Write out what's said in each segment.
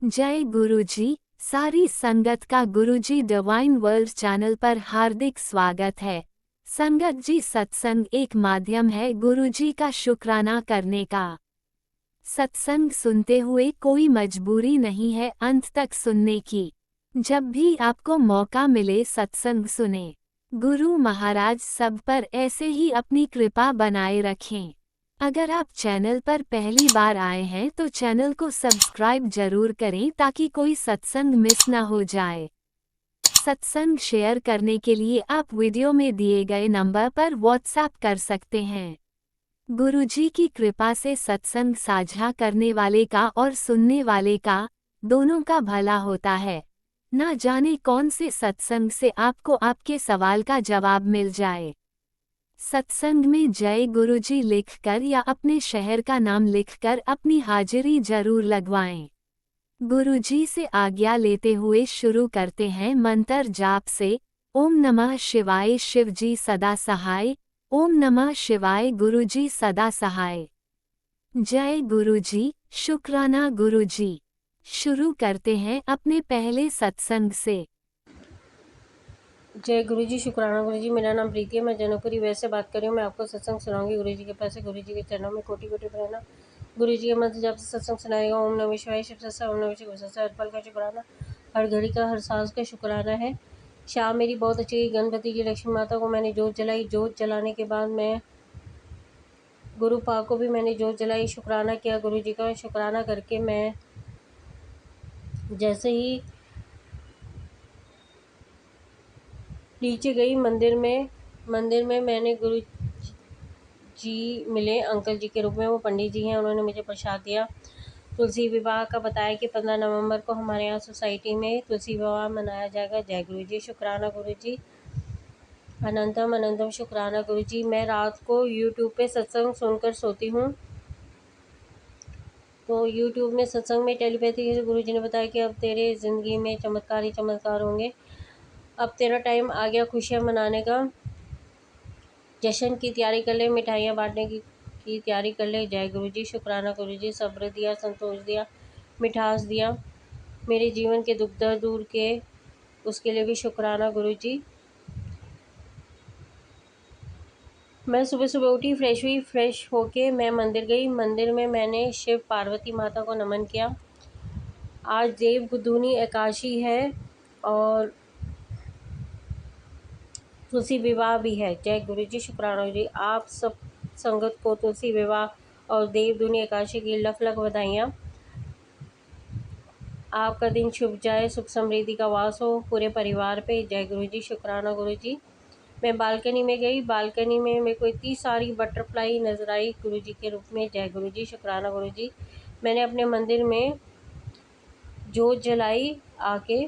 जय गुरुजी। सारी संगत का गुरुजी डिवाइन वर्ल्ड चैनल पर हार्दिक स्वागत है। संगत जी, सत्संग एक माध्यम है गुरुजी का शुक्राना करने का। सत्संग सुनते हुए कोई मजबूरी नहीं है अंत तक सुनने की। जब भी आपको मौका मिले सत्संग सुने। गुरु महाराज सब पर ऐसे ही अपनी कृपा बनाए रखें। अगर आप चैनल पर पहली बार आए हैं तो चैनल को सब्सक्राइब जरूर करें ताकि कोई सत्संग मिस ना हो जाए। सत्संग शेयर करने के लिए आप वीडियो में दिए गए नंबर पर व्हाट्सएप कर सकते हैं। गुरुजी की कृपा से सत्संग साझा करने वाले का और सुनने वाले का दोनों का भला होता है। ना जाने कौन से सत्संग से आपको आपके सवाल का जवाब मिल जाए। सत्संग में जय गुरुजी लिखकर या अपने शहर का नाम लिखकर अपनी हाजिरी जरूर लगवाएं। गुरुजी से आज्ञा लेते हुए शुरू करते हैं मंत्र जाप से। ओम नमः शिवाय, शिवजी सदा सहाय। ओम नमः शिवाय, गुरुजी सदा सहाय। जय गुरुजी, शुक्राना गुरुजी। शुरू करते हैं अपने पहले सत्संग से। जय गुरु जी, शुक्राना गुरु जी। मेरा नाम प्रीति है, मैं जनकपुरी वैसे बात कर रही हूँ। मैं आपको सत्संग सुनाऊंगी गुरु जी के पास। गुरु जी के चरणों में कोटि कोटि प्रणाम। गुरु जी के मंत्र जब से सत्संग सुनाएगा। ओम नमः शिवाय, शिव सत्संग, ओम नमः शिवाय सत्संग। हर पल का शुक्राना, हर घड़ी का, हर सांस का शुक्राना है। शाम मेरी बहुत अच्छी गई। गणपति जी, लक्ष्मी माता को मैंने जोत जलाई। जोत जलाने के बाद मैं गुरु पाक को भी मैंने जोत जलाई, शुक्राना किया गुरु जी का। शुक्राना करके मैं जैसे ही नीचे गई मंदिर में मैंने गुरु जी मिले अंकल जी के रूप में। वो पंडित जी हैं, उन्होंने मुझे प्रसाद दिया। तुलसी विवाह का बताया कि 15 नवंबर को हमारे यहाँ सोसाइटी में तुलसी विवाह मनाया जाएगा। जय गुरु जी, शुक्राना गुरु जी। अनंतम अनंतम शुक्राना गुरु जी। मैं रात को यूट्यूब पे सत्संग सुनकर सोती हूँ, तो यूट्यूब में सत्संग में टेलीपैथी से गुरु जी ने बताया कि अब तेरे ज़िंदगी में चमत्कार ही चमत्कार होंगे। अब तेरा टाइम आ गया खुशियाँ मनाने का। जश्न की तैयारी कर ले, मिठाइयाँ बांटने की तैयारी कर ले। जय गुरु जी, शुक्राना गुरु जी। सब्र दिया, संतोष दिया, मिठास दिया, मेरे जीवन के दुख दर्द दूर किए, उसके लिए भी शुक्राना गुरु जी। मैं सुबह सुबह उठी, फ्रेश हुई, फ्रेश होके मैं मंदिर गई। मंदिर में मैंने शिव पार्वती माता को नमन किया। आज देव गुदूनी एकादशी है और तुलसी विवाह भी है। जय गुरु जी, शुक्राना जी। आप सब संगत को तुलसी विवाह और देव दुनी एकादशी की लख लख बधाइयाँ। आपका दिन शुभ जाए, सुख समृद्धि का वास हो पूरे परिवार पे। जय गुरु जी, शुक्राना गुरु जी। मैं बालकनी में गई, बालकनी में मेरे को इतनी सारी बटरफ्लाई नजर आई गुरु जी के रूप में। जय गुरु जी, शुक्राना गुरु जी। मैंने अपने मंदिर में जोत जलाई आके।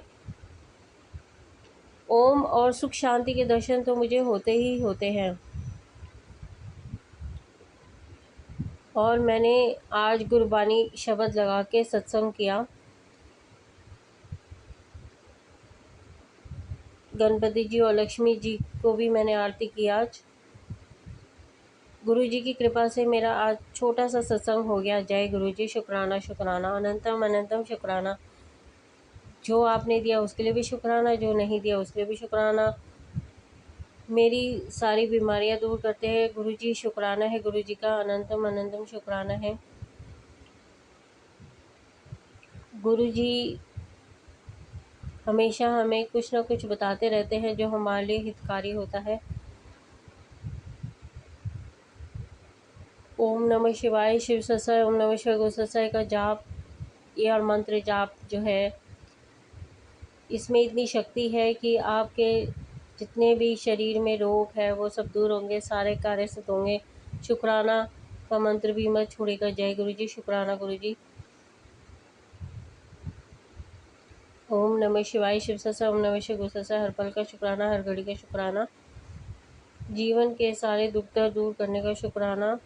ओम और सुख शांति के दर्शन तो मुझे होते ही होते हैं। और मैंने आज गुरबानी शब्द लगा के सत्संग किया। गणपति जी और लक्ष्मी जी को भी मैंने आरती की आज। गुरु जी की कृपा से मेरा आज छोटा सा सत्संग हो गया। जय गुरु जी, शुक्राना शुक्राना, अनंतम अनंतम शुक्राना। जो आपने दिया उसके लिए भी शुक्राना, जो नहीं दिया उसके लिए भी शुक्राना। मेरी सारी बीमारियां दूर करते हैं गुरु जी, शुक्राना है गुरु जी का। अनंतम अनंतम शुक्राना है गुरु जी। हमेशा हमें कुछ ना कुछ बताते रहते हैं जो हमारे लिए हितकारी होता है। ओम नमः शिवाय, शिव सत्संग, ओम नमः शिवाय गुरु सत्संग का जाप, ये और मंत्र जाप जो है, इसमें इतनी शक्ति है कि आपके जितने भी शरीर में रोग है वो सब दूर होंगे, सारे कार्य सिद्ध होंगे। शुक्राना का मंत्र भी मत छोड़ेगा। जय गुरु जी, शुक्राना गुरु जी। ओम नमः शिवाय, शिव सत्संग, ओम नमः शिवाय गुरु सत्संग। हर पल का शुक्राना, हर घड़ी का शुक्राना, जीवन के सारे दुख दर्द दूर करने का शुक्राना,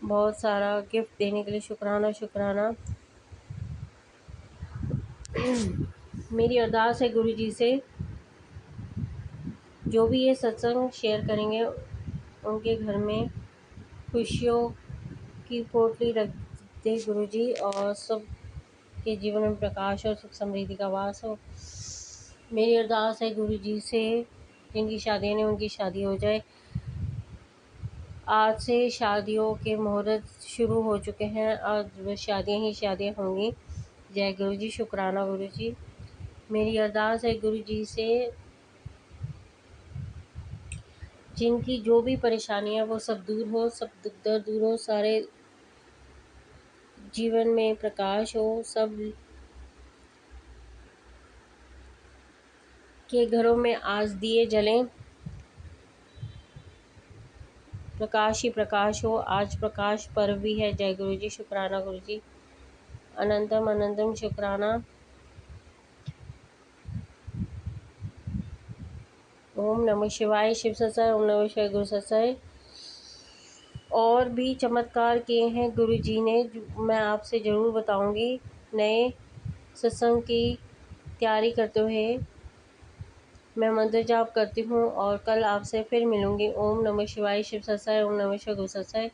बहुत सारा गिफ्ट देने के लिए शुक्राना शुक्राना। मेरी अरदास है गुरु जी से, जो भी ये सत्संग शेयर करेंगे उनके घर में खुशियों की पोटली रख दे गुरु जी, और सब के जीवन में प्रकाश और सुख समृद्धि का वास हो। मेरी अरदास है गुरु जी से, जिनकी शादी नहीं उनकी शादी हो जाए। आज से शादियों के मुहूर्त शुरू हो चुके हैं और शादियाँ ही शादियाँ होंगी। जय गुरु जी, शुक्राना गुरु जी। मेरी अरदास है गुरु जी से, जिनकी जो भी परेशानियाँ वो सब दूर हो, सब दुख दर्द दूर हो, सारे जीवन में प्रकाश हो, सब के घरों में आज दिए जलें, प्रकाश ही प्रकाश हो। आज प्रकाश पर्व भी है। जय गुरु जी, शुक्राना गुरु जी। अनंतम अनंतम शुक्राना। ओम नमः शिवाय। शिव सत्संग। ओम नमः शिवाय। गुरु सत्संग। और भी चमत्कार किए हैं गुरु जी ने, मैं आपसे ज़रूर बताऊंगी। नए सत्संग की तैयारी करते हुए मैं मंत्र जाप करती हूँ और कल आपसे फिर मिलूंगी। ओम नमः शिवाय। शिव सत्संग। ओम नमः शिवाय। गुरु सत्संग।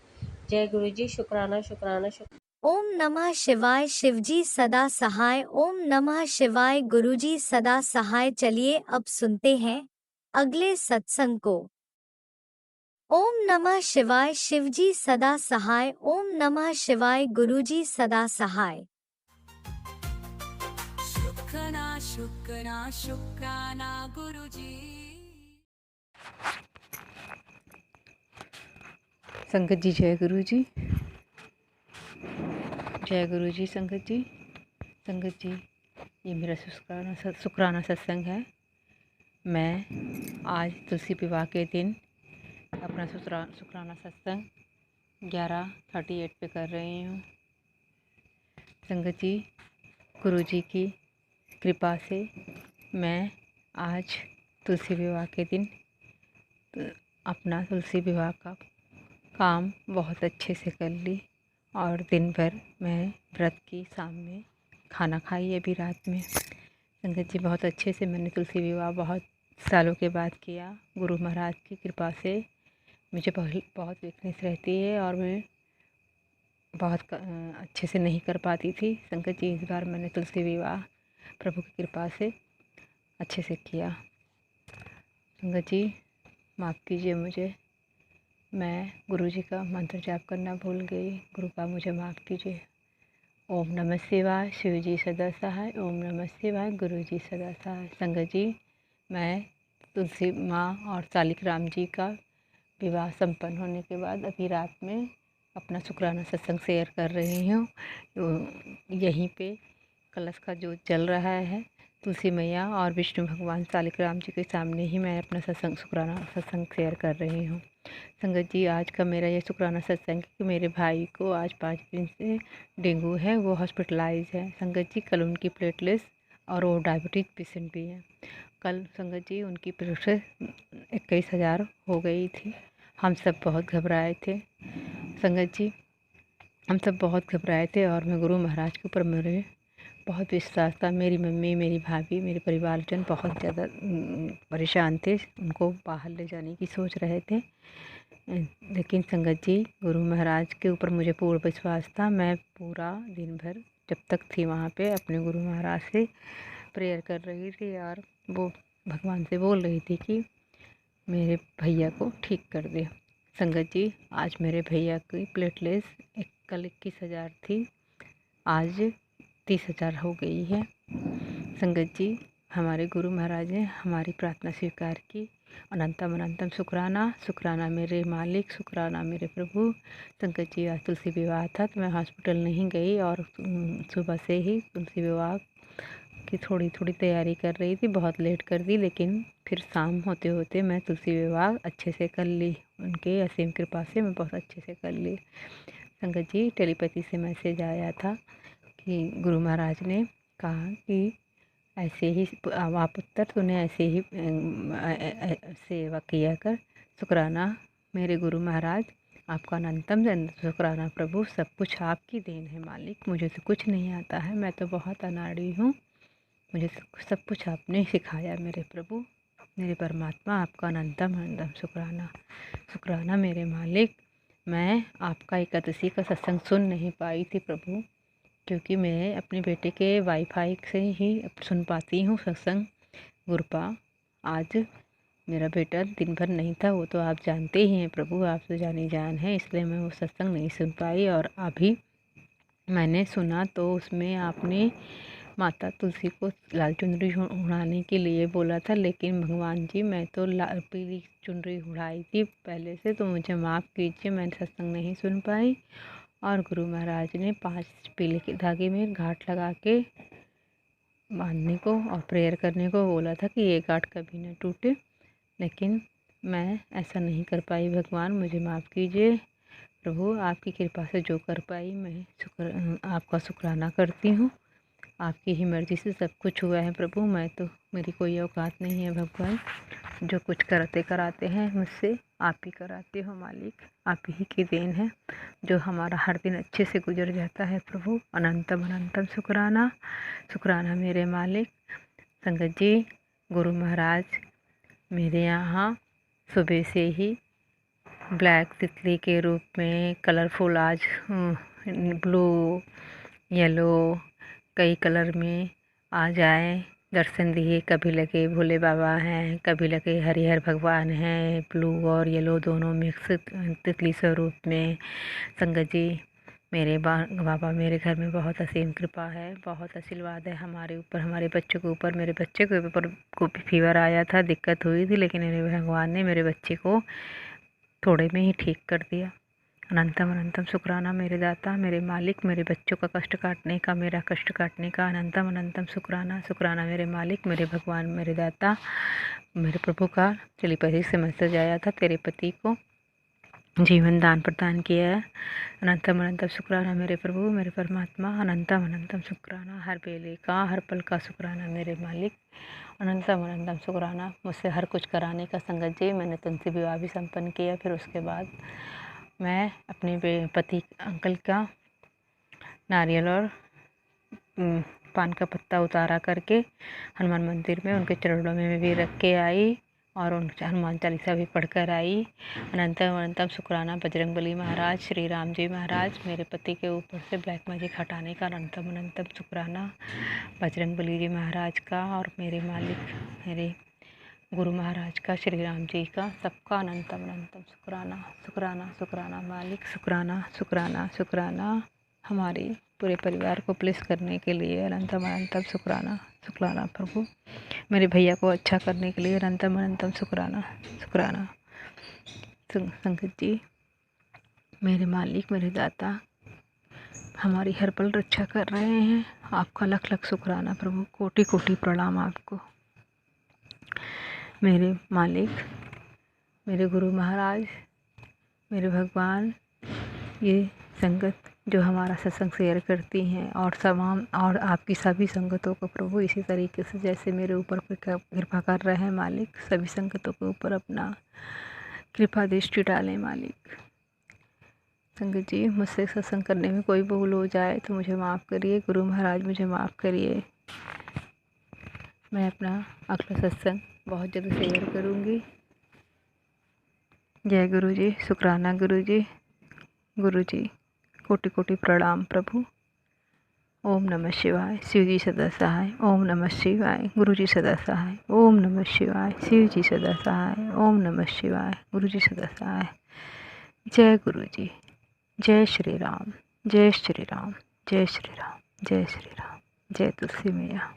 जय गुरु जी, शुक्राना शुक्राना शुक्राना। ओम नमः शिवाय। शिवजी सदा सहाय। ओम नमः शिवाय। गुरुजी सदा सहाय। चलिए अब सुनते हैं अगले सत्संग को। ओम नमः शिवाय। शिवजी सदा सहाय। ओम नमः शिवाय। गुरुजी सदा सहाय। शुक्राना शुक्राना शुक्राना गुरुजी। संगत जी जय गुरु जी। जय गुरु जी। संगत जी, संगत जी, ये मेरा शुक्राना सत्संग है। मैं आज तुलसी विवाह के दिन अपना शुक्राना सत्संग 11:38 पे कर रही हूँ। संगत जी, गुरु जी की कृपा से मैं आज तुलसी विवाह के दिन अपना तुलसी विवाह का काम बहुत अच्छे से कर ली और दिन भर मैं व्रत की, शाम में खाना खाई अभी रात में। संगत जी, बहुत अच्छे से मैंने तुलसी विवाह बहुत सालों के बाद किया। गुरु महाराज की कृपा से मुझे बहुत वीकनेस रहती है और मैं बहुत अच्छे से नहीं कर पाती थी। संगत जी, इस बार मैंने तुलसी विवाह प्रभु की कृपा से अच्छे से किया। संगत जी, माफ़ कीजिए मुझे, मैं गुरु जी का मंत्र जाप करना भूल गई। गुरु का मुझे माफ़ कीजिए। ओम नमः शिवाय। शिव जी सदा सहाय। ओम नमः शिवाय। गुरु जी सदा सहाय। संगत जी, मैं तुलसी माँ और सालिक राम जी का विवाह संपन्न होने के बाद अभी रात में अपना शुक्राना सत्संग शेयर कर रही हूँ। यहीं पे कलश का जोत जल रहा है। तुलसी मैया और विष्णु भगवान सालिक राम जी के सामने ही मैं अपना शुक्राना सत्संग शेयर कर रही हूँ। संगत जी, आज का मेरा ये शुक्राना सत्संग कि मेरे भाई को आज 5 दिन से डेंगू है, वो हॉस्पिटलाइज है। संगत जी, कल उनकी प्लेटलेट्स और वो डायबिटीज़ पेशेंट भी है। कल संगत जी उनकी प्लेटलेट्स 21,000 हो गई थी। हम सब बहुत घबराए थे। संगत जी, हम सब बहुत घबराए थे और मैं गुरु महाराज के ऊपर मेरे बहुत विश्वास था। मेरी मम्मी, मेरी भाभी, मेरे परिवारजन बहुत ज़्यादा परेशान थे। उनको बाहर ले जाने की सोच रहे थे। लेकिन संगत जी, गुरु महाराज के ऊपर मुझे पूर्ण विश्वास था। मैं पूरा दिन भर जब तक थी वहाँ पे अपने गुरु महाराज से प्रेयर कर रही थी और वो भगवान से बोल रही थी कि मेरे भैया को ठीक कर दे। संगत जी, आज मेरे भैया की प्लेटलेट्स कल 21,000 थी, आज 30,000 हो गई है। संगत जी, हमारे गुरु महाराज ने हमारी प्रार्थना स्वीकार की। अनंतम अनंतम शुक्राना। शुक्राना मेरे मालिक, शुक्राना मेरे प्रभु। संगत जी, आज तुलसी विवाह था तो मैं हॉस्पिटल नहीं गई और सुबह से ही तुलसी विवाह की थोड़ी थोड़ी तैयारी कर रही थी। बहुत लेट कर दी, लेकिन फिर शाम होते होते मैं तुलसी विवाह अच्छे से कर ली। उनके असीम कृपा से मैं बहुत अच्छे से कर ली। संगत जी, टेलीपैथी से मैसेज आया था कि गुरु महाराज ने कहा कि ऐसे ही आप पुत्र तूने ऐसे ही सेवा किया कर। शुक्राना मेरे गुरु महाराज, आपका अनंतम शुक्राना प्रभु। सब कुछ आपकी देन है मालिक, मुझे तो कुछ नहीं आता है, मैं तो बहुत अनाड़ी हूँ। मुझे सब कुछ आपने सिखाया मेरे प्रभु, मेरे परमात्मा। आपका अनंतम अनंतम शुक्राना। शुक्राना मेरे मालिक। मैं आपका एकादशी का सत्संग सुन नहीं पाई थी प्रभु, क्योंकि मैं अपने बेटे के वाईफाई से ही सुन पाती हूँ सत्संग। गुरुपा, आज मेरा बेटा दिन भर नहीं था, वो तो आप जानते ही हैं प्रभु, आप तो जानी जान है, इसलिए मैं वो सत्संग नहीं सुन पाई। और अभी मैंने सुना तो उसमें आपने माता तुलसी को लाल चुनरी उड़ाने के लिए बोला था, लेकिन भगवान जी मैं तो लाल पीली चुनरी उड़ाई थी पहले से, तो मुझे माफ़ कीजिए, मैं सत्संग नहीं सुन पाई। और गुरु महाराज ने 5 पीले के धागे में गांठ लगा के बांधने को और प्रेयर करने को बोला था कि ये गांठ कभी न टूटे, लेकिन मैं ऐसा नहीं कर पाई। भगवान मुझे माफ़ कीजिए प्रभु, आपकी कृपा से जो कर पाई मैं आपका शुक्राना करती हूँ। आपकी ही मर्ज़ी से सब कुछ हुआ है प्रभु, मैं तो, मेरी कोई औकात नहीं है भगवान। जो कुछ करते कराते हैं मुझसे आप ही कराते हो मालिक, आप ही की देन है जो हमारा हर दिन अच्छे से गुजर जाता है प्रभु। अनंतम अनंतम शुक्राना, शुक्राना मेरे मालिक। संगत जी, गुरु महाराज मेरे यहाँ सुबह से ही ब्लैक तितली के रूप में कलरफुल, आज ब्लू, येलो, कई कलर में आ जाए दर्शन दिए। कभी लगे भोले बाबा हैं, कभी लगे हरिहर भगवान हैं, ब्लू और येलो दोनों मिक्स तितली स्वरूप में। संगत जी, मेरे बाबा मेरे घर में बहुत असीम कृपा है, बहुत आशीर्वाद है हमारे ऊपर, हमारे बच्चों के ऊपर। मेरे बच्चे के ऊपर को भी फीवर आया था, दिक्कत हुई थी, लेकिन मेरे भगवान ने मेरे बच्चे को थोड़े में ही ठीक कर दिया। अनंतम अनंतम शुक्राना मेरे दाता, मेरे मालिक, मेरे बच्चों का कष्ट काटने का, मेरा कष्ट काटने का। अनंतम अनंतम शुक्राना, शुक्राना मेरे मालिक, मेरे भगवान, मेरे दाता, मेरे प्रभु का टेलीपैथी से मैसेज आया था, तेरे पति को जीवन दान प्रदान किया है। अनंतम अनंतम शुक्राना मेरे प्रभु, मेरे परमात्मा। अनंतम अनंतम शुक्राना, हर बेले का, हर पल का शुक्राना मेरे मालिक। अनंतम अनंतम शुक्राना मुझसे हर कुछ कराने का। संगत जी, मैंने तुमसे विवाह भी संपन्न किया, फिर उसके बाद मैं अपने पति अंकल का नारियल और पान का पत्ता उतारा करके हनुमान मंदिर में उनके चरणों में भी रख के आई और उनसे हनुमान चालीसा भी पढ़कर आई। अनंतम अनंतम शुक्राना बजरंगबली महाराज, श्री राम जी महाराज, मेरे पति के ऊपर से ब्लैक मैजिक हटाने का अनंतम अनंतम शुक्राना बजरंगबली जी महाराज का, और मेरे मालिक मेरे गुरु महाराज का, श्री राम जी का, सबका अनंतम अनंतम शुक्राना, शुक्राना शुक्राना मालिक, शुक्राना शुक्राना शुक्राना हमारे पूरे परिवार को प्लेस करने के लिए अनंतम अनंतम शुक्राना, शुक्राना प्रभु। मेरे भैया को अच्छा करने के लिए अनंतम अनंतम शुक्राना, शुक्राना। संगत जी, मेरे मालिक, मेरे दाता हमारी हर पल रक्षा कर रहे हैं, आपका लख लख शुक्राना प्रभु, कोटि कोटि प्रणाम आपको। मेरे मालिक, मेरे गुरु महाराज, मेरे भगवान, ये संगत जो हमारा सत्संग शेयर करती हैं और तमाम और आपकी सभी संगतों को प्रभु इसी तरीके से जैसे मेरे ऊपर कृपा कर रहे हैं मालिक, सभी संगतों के ऊपर अपना कृपा दृष्टि डालें मालिक। संगत जी, मुझसे सत्संग करने में कोई भूल हो जाए तो मुझे माफ़ करिए, गुरु महाराज मुझे माफ़ करिए। मैं अपना अगला सत्संग बहुत जल्द शेयर करूँगी। जय गुरु जी, शुक्राना गुरु जी, कोटि कोटि प्रणाम प्रभु। ओम नमः शिवाय, शिव जी सदा सहाय। ओम नमः शिवाय, गुरु जी सदा सहाय। ओम नमः शिवाय, शिव जी सदा सहाय। ओम नमः शिवाय, गुरु जी सदा सहाय। जय गुरु जी, जय श्री राम, जय श्री राम, जय श्री राम, जय श्री राम, जय तुलसी मैया।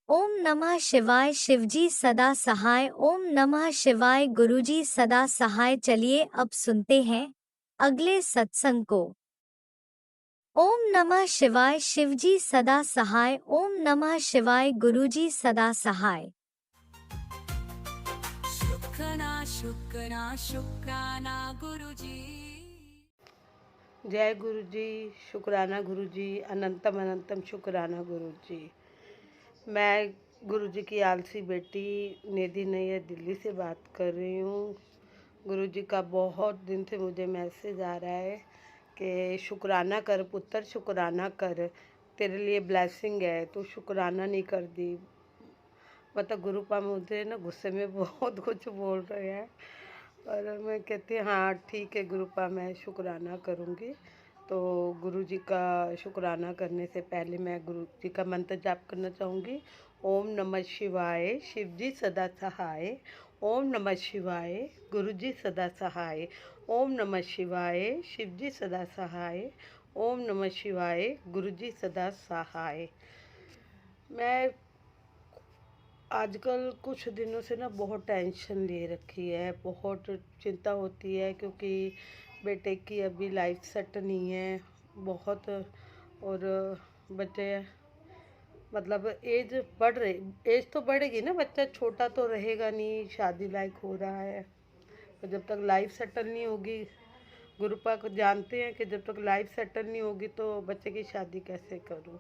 ओम नमः शिवाय, शिवजी सदा सहाय। ओम नमः शिवाय, गुरुजी सदा सहाय। चलिए अब सुनते हैं अगले सत्संग को। ओम नमः शिवाय, शिवजी सदा सहाय। ओम नमः शिवाय, गुरुजी सदा सहाय। शुक्राना शुक्राना शुक्राना गुरुजी। जय गुरु जी, शुक्राना गुरु जी, अनंतम अनंतम शुक्राना गुरु जी। मैं गुरु जी की आलसी बेटी निधि नैयर दिल्ली से बात कर रही हूँ। गुरु जी का बहुत दिन से मुझे मैसेज आ रहा है कि शुक्राना कर पुत्र, शुक्राना कर, तेरे लिए ब्लेसिंग है, तो शुक्राना नहीं कर दी। मतलब गुरुपा मुझे ना गुस्से में बहुत कुछ बोल रहे हैं पर मैं कहती हाँ ठीक है गुरुपा, मैं शुक्राना करूँगी। तो गुरु जी का शुक्राना करने से पहले मैं गुरु जी का मंत्र जाप करना चाहूँगी। ओम नमः शिवाय, शिव जी सदा सहाय। ओम नमः शिवाय, गुरु जी सदा सहाय। ओम नमः शिवाय, शिव जी सदा सहाय। ओम नमः शिवाय, गुरु जी सदा सहाय। मैं आजकल कुछ दिनों से ना बहुत टेंशन ले रखी है, बहुत चिंता होती है, क्योंकि बेटे की अभी लाइफ सेट नहीं है बहुत। और बच्चे मतलब एज बढ़ रही, एज तो बढ़ेगी ना, बच्चा छोटा तो रहेगा नहीं, शादी लायक हो रहा है। तो जब तक लाइफ सेटल नहीं होगी, गुरुपा को जानते हैं कि जब तक लाइफ सेटल नहीं होगी तो बच्चे की शादी कैसे करूं।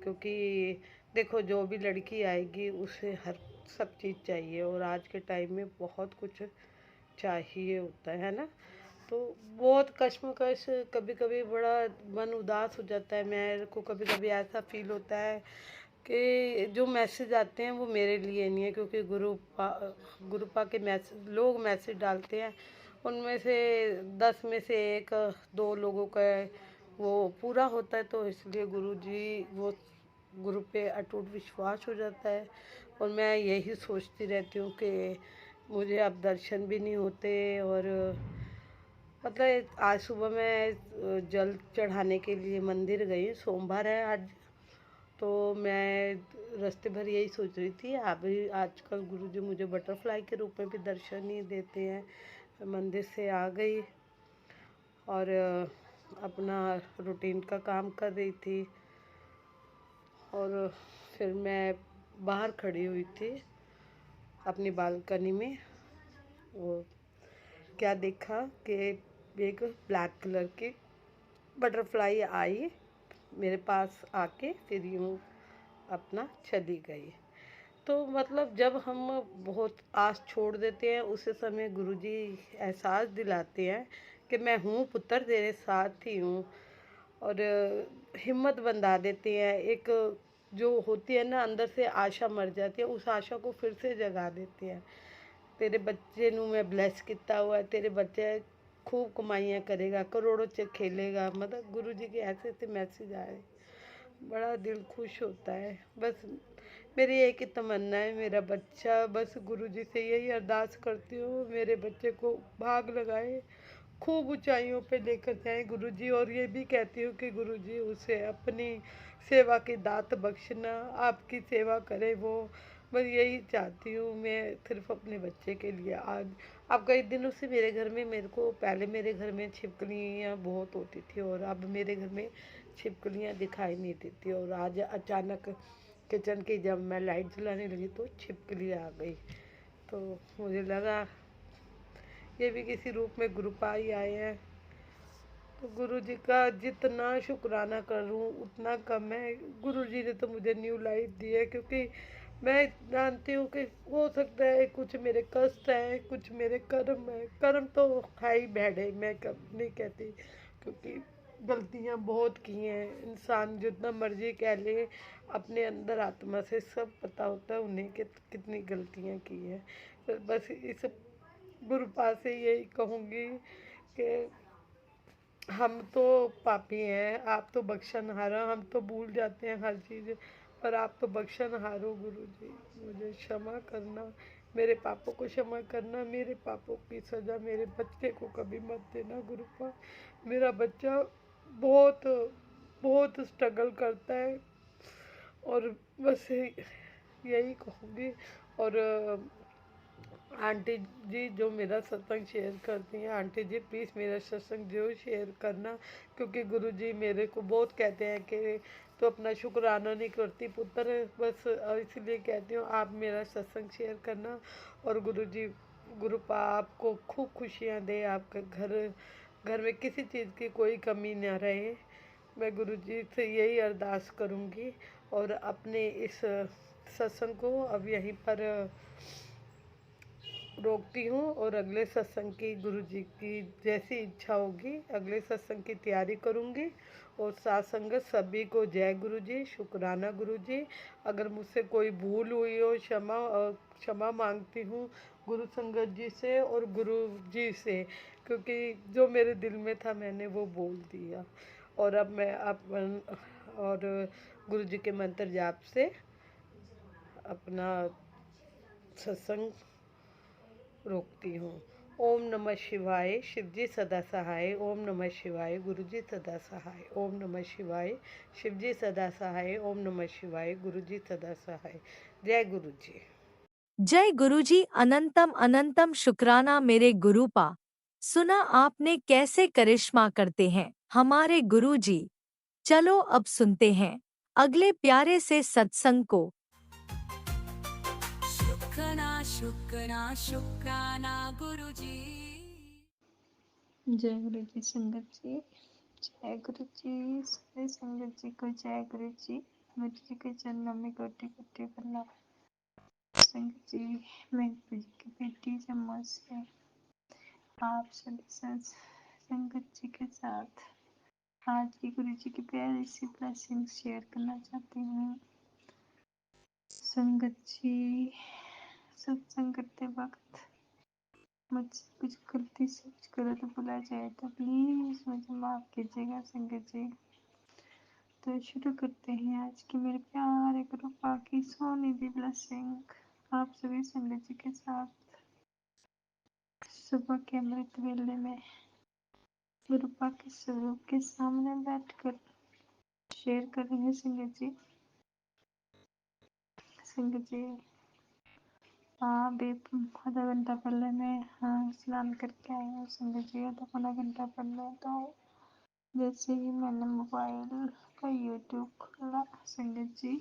क्योंकि देखो जो भी लड़की आएगी उसे हर सब चीज़ चाहिए, और आज के टाइम में बहुत कुछ चाहिए होता है ना। तो बहुत कश्मकश, कभी कभी बड़ा मन उदास हो जाता है। मेरे को कभी कभी ऐसा फील होता है कि जो मैसेज आते हैं वो मेरे लिए नहीं है, क्योंकि गुरुपा के मैसेज लोग मैसेज डालते हैं, उनमें से 10 में से एक दो लोगों का वो पूरा होता है। तो इसलिए गुरु जी वो गुरु पे अटूट विश्वास हो जाता है। और मैं यही सोचती रहती हूँ कि मुझे अब दर्शन भी नहीं होते। और मतलब आज सुबह मैं जल चढ़ाने के लिए मंदिर गई, सोमवार है आज। तो मैं रास्ते भर यही सोच रही थी, अभी आजकल गुरुजी मुझे बटरफ्लाई के रूप में भी दर्शन नहीं देते हैं। मंदिर से आ गई और अपना रूटीन का काम कर रही थी। और फिर मैं बाहर खड़ी हुई थी अपनी बालकनी में, और क्या देखा कि एक ब्लैक कलर की बटरफ्लाई आई मेरे पास आके, फिर यूँ अपना चली गई। तो मतलब जब हम बहुत आस छोड़ देते हैं, उस समय गुरुजी एहसास दिलाते हैं कि मैं हूँ पुत्र, तेरे साथ ही हूँ। और हिम्मत बंधा देते हैं। एक जो होती है ना, अंदर से आशा मर जाती है, उस आशा को फिर से जगा देते हैं। तेरे बच्चे नू मैं ब्लैस किया हुआ है, तेरे बच्चे खूब कमाइयाँ करेगा, करोड़ों च खेलेगा। मतलब गुरु जी के ऐसे ऐसे मैसेज आए, बड़ा दिल खुश होता है। बस मेरी एक ही तमन्ना है, मेरा बच्चा, बस गुरु जी से यही अरदास करती हूँ, मेरे बच्चे को भाग लगाए, खूब ऊंचाइयों पे लेकर जाए गुरु जी। और ये भी कहती हूँ कि गुरु जी उसे अपनी सेवा की दात बख्शना, आपकी सेवा करे वो। बस यही चाहती हूँ मैं, सिर्फ अपने बच्चे के लिए। आज अब कई दिनों से मेरे घर में, मेरे को पहले मेरे घर में छिपकलियाँ बहुत होती थी, और अब मेरे घर में छिपकलियाँ दिखाई नहीं देती। और आज अचानक किचन की जब मैं लाइट जलाने लगी तो छिपकली आ गई। तो मुझे लगा ये भी किसी रूप में गुरुपा ही आए हैं। तो गुरु जी का जितना शुक्राना करूं उतना कम है। गुरु जी ने तो मुझे न्यू लाइफ दी है, क्योंकि मैं जानती हूँ कि हो सकता है कुछ मेरे कष्ट हैं, कुछ मेरे कर्म है। कर्म तो है ही भेड़े, मैं कब नहीं कहती, क्योंकि गलतियाँ बहुत की हैं। इंसान जितना मर्जी कह ले, अपने अंदर आत्मा से सब पता होता है उन्हें कि कितनी गलतियाँ की हैं। तो बस इस गुरुपा से यही कहूँगी कि हम तो पापी हैं, आप तो बख्शनहारा। हम तो भूल जाते हैं हर चीज़, पर आप तो बख्शनहार हो गुरु जी। मुझे क्षमा करना, मेरे पापों को क्षमा करना, मेरे पापों की सज़ा मेरे बच्चे को कभी मत देना गुरुपा। मेरा बच्चा बहुत बहुत स्ट्रगल करता है, और बस यही कहूँगी। और आंटी जी जो मेरा सत्संग शेयर करती हैं, आंटी जी प्लीज़ मेरा सत्संग जरूर शेयर करना, क्योंकि गुरु जी मेरे को बहुत कहते हैं कि तो अपना शुक्राना नहीं करती पुत्र। बस इसलिए कहती हूँ आप मेरा सत्संग शेयर करना। और गुरु जी गुरुपा आपको खूब खुशियाँ दे, आपके घर में किसी चीज़ की कोई कमी ना रहे। मैं गुरु जी से यही अरदास करूँगी। और अपने इस सत्संग को अब यहीं पर रोकती हूँ और अगले सत्संग की गुरु जी की जैसी इच्छा होगी अगले सत्संग की तैयारी करूँगी। और साथ संगत सभी को जय गुरु जी, शुक्राना गुरु जी। अगर मुझसे कोई भूल हुई हो क्षमा मांगती हूँ गुरु संगत जी से और गुरु जी से, क्योंकि जो मेरे दिल में था मैंने वो बोल दिया। और अब मैं और गुरु जी के मंत्र जाप से अपना सत्संग रोकती हूँ। ओम नमः शिवाय, शिव जी सदा सहाय। ओम नमः शिवाय, गुरु जी सदा सहाय। ओम नमः शिवाय, शिव जी सदा सहाय। ओम नमः शिवाय, गुरु जी सदा सहाय। जय गुरु जी। जय गुरुजी, अनंतम अनंतम शुक्राना मेरे गुरुपा। सुना आपने कैसे करिश्मा करते हैं हमारे गुरुजी। चलो अब सुनते हैं अगले प्यारे से सत्संग को। शुक्राना शुक्राना शुक्राना गुरुजी। जय गुरु जी संगत जी, जय गुरु जी सारे संगत जी को जय गुरु जी। गुरु जी के चरणों में कोटि कोटि प्रणाम। संगत जी, मैं गुरु जी की बेटी जम्मू से आप सभी संगत जी के साथ आज की गुरु जी की प्यारी सी ब्लेसिंग शेयर करना चाहती हूँ। संगत जी, सत्संग करते वक्त मुझसे कुछ गलती से कुछ गलत बोला जाए तो प्लीज मुझे माफ कीजिएगा संगत जी। तो शुरू करते हैं आज की मेरे प्यारे गुरु की सोनी दी ब्लेसिंग आप सभी संगत जी के साथ सुबह के अमृत वेले में गुरु के स्वरूप के सामने बैठकर शेयर कर रहे हैं संगत जी। संगत जी, अभी आधा घंटा पहले मैं स्नान करके आई हूँ संगत जी। आधा पौना घंटा पहले तो जैसे ही मैंने मोबाइल का यूट्यूब खोला संगत जी,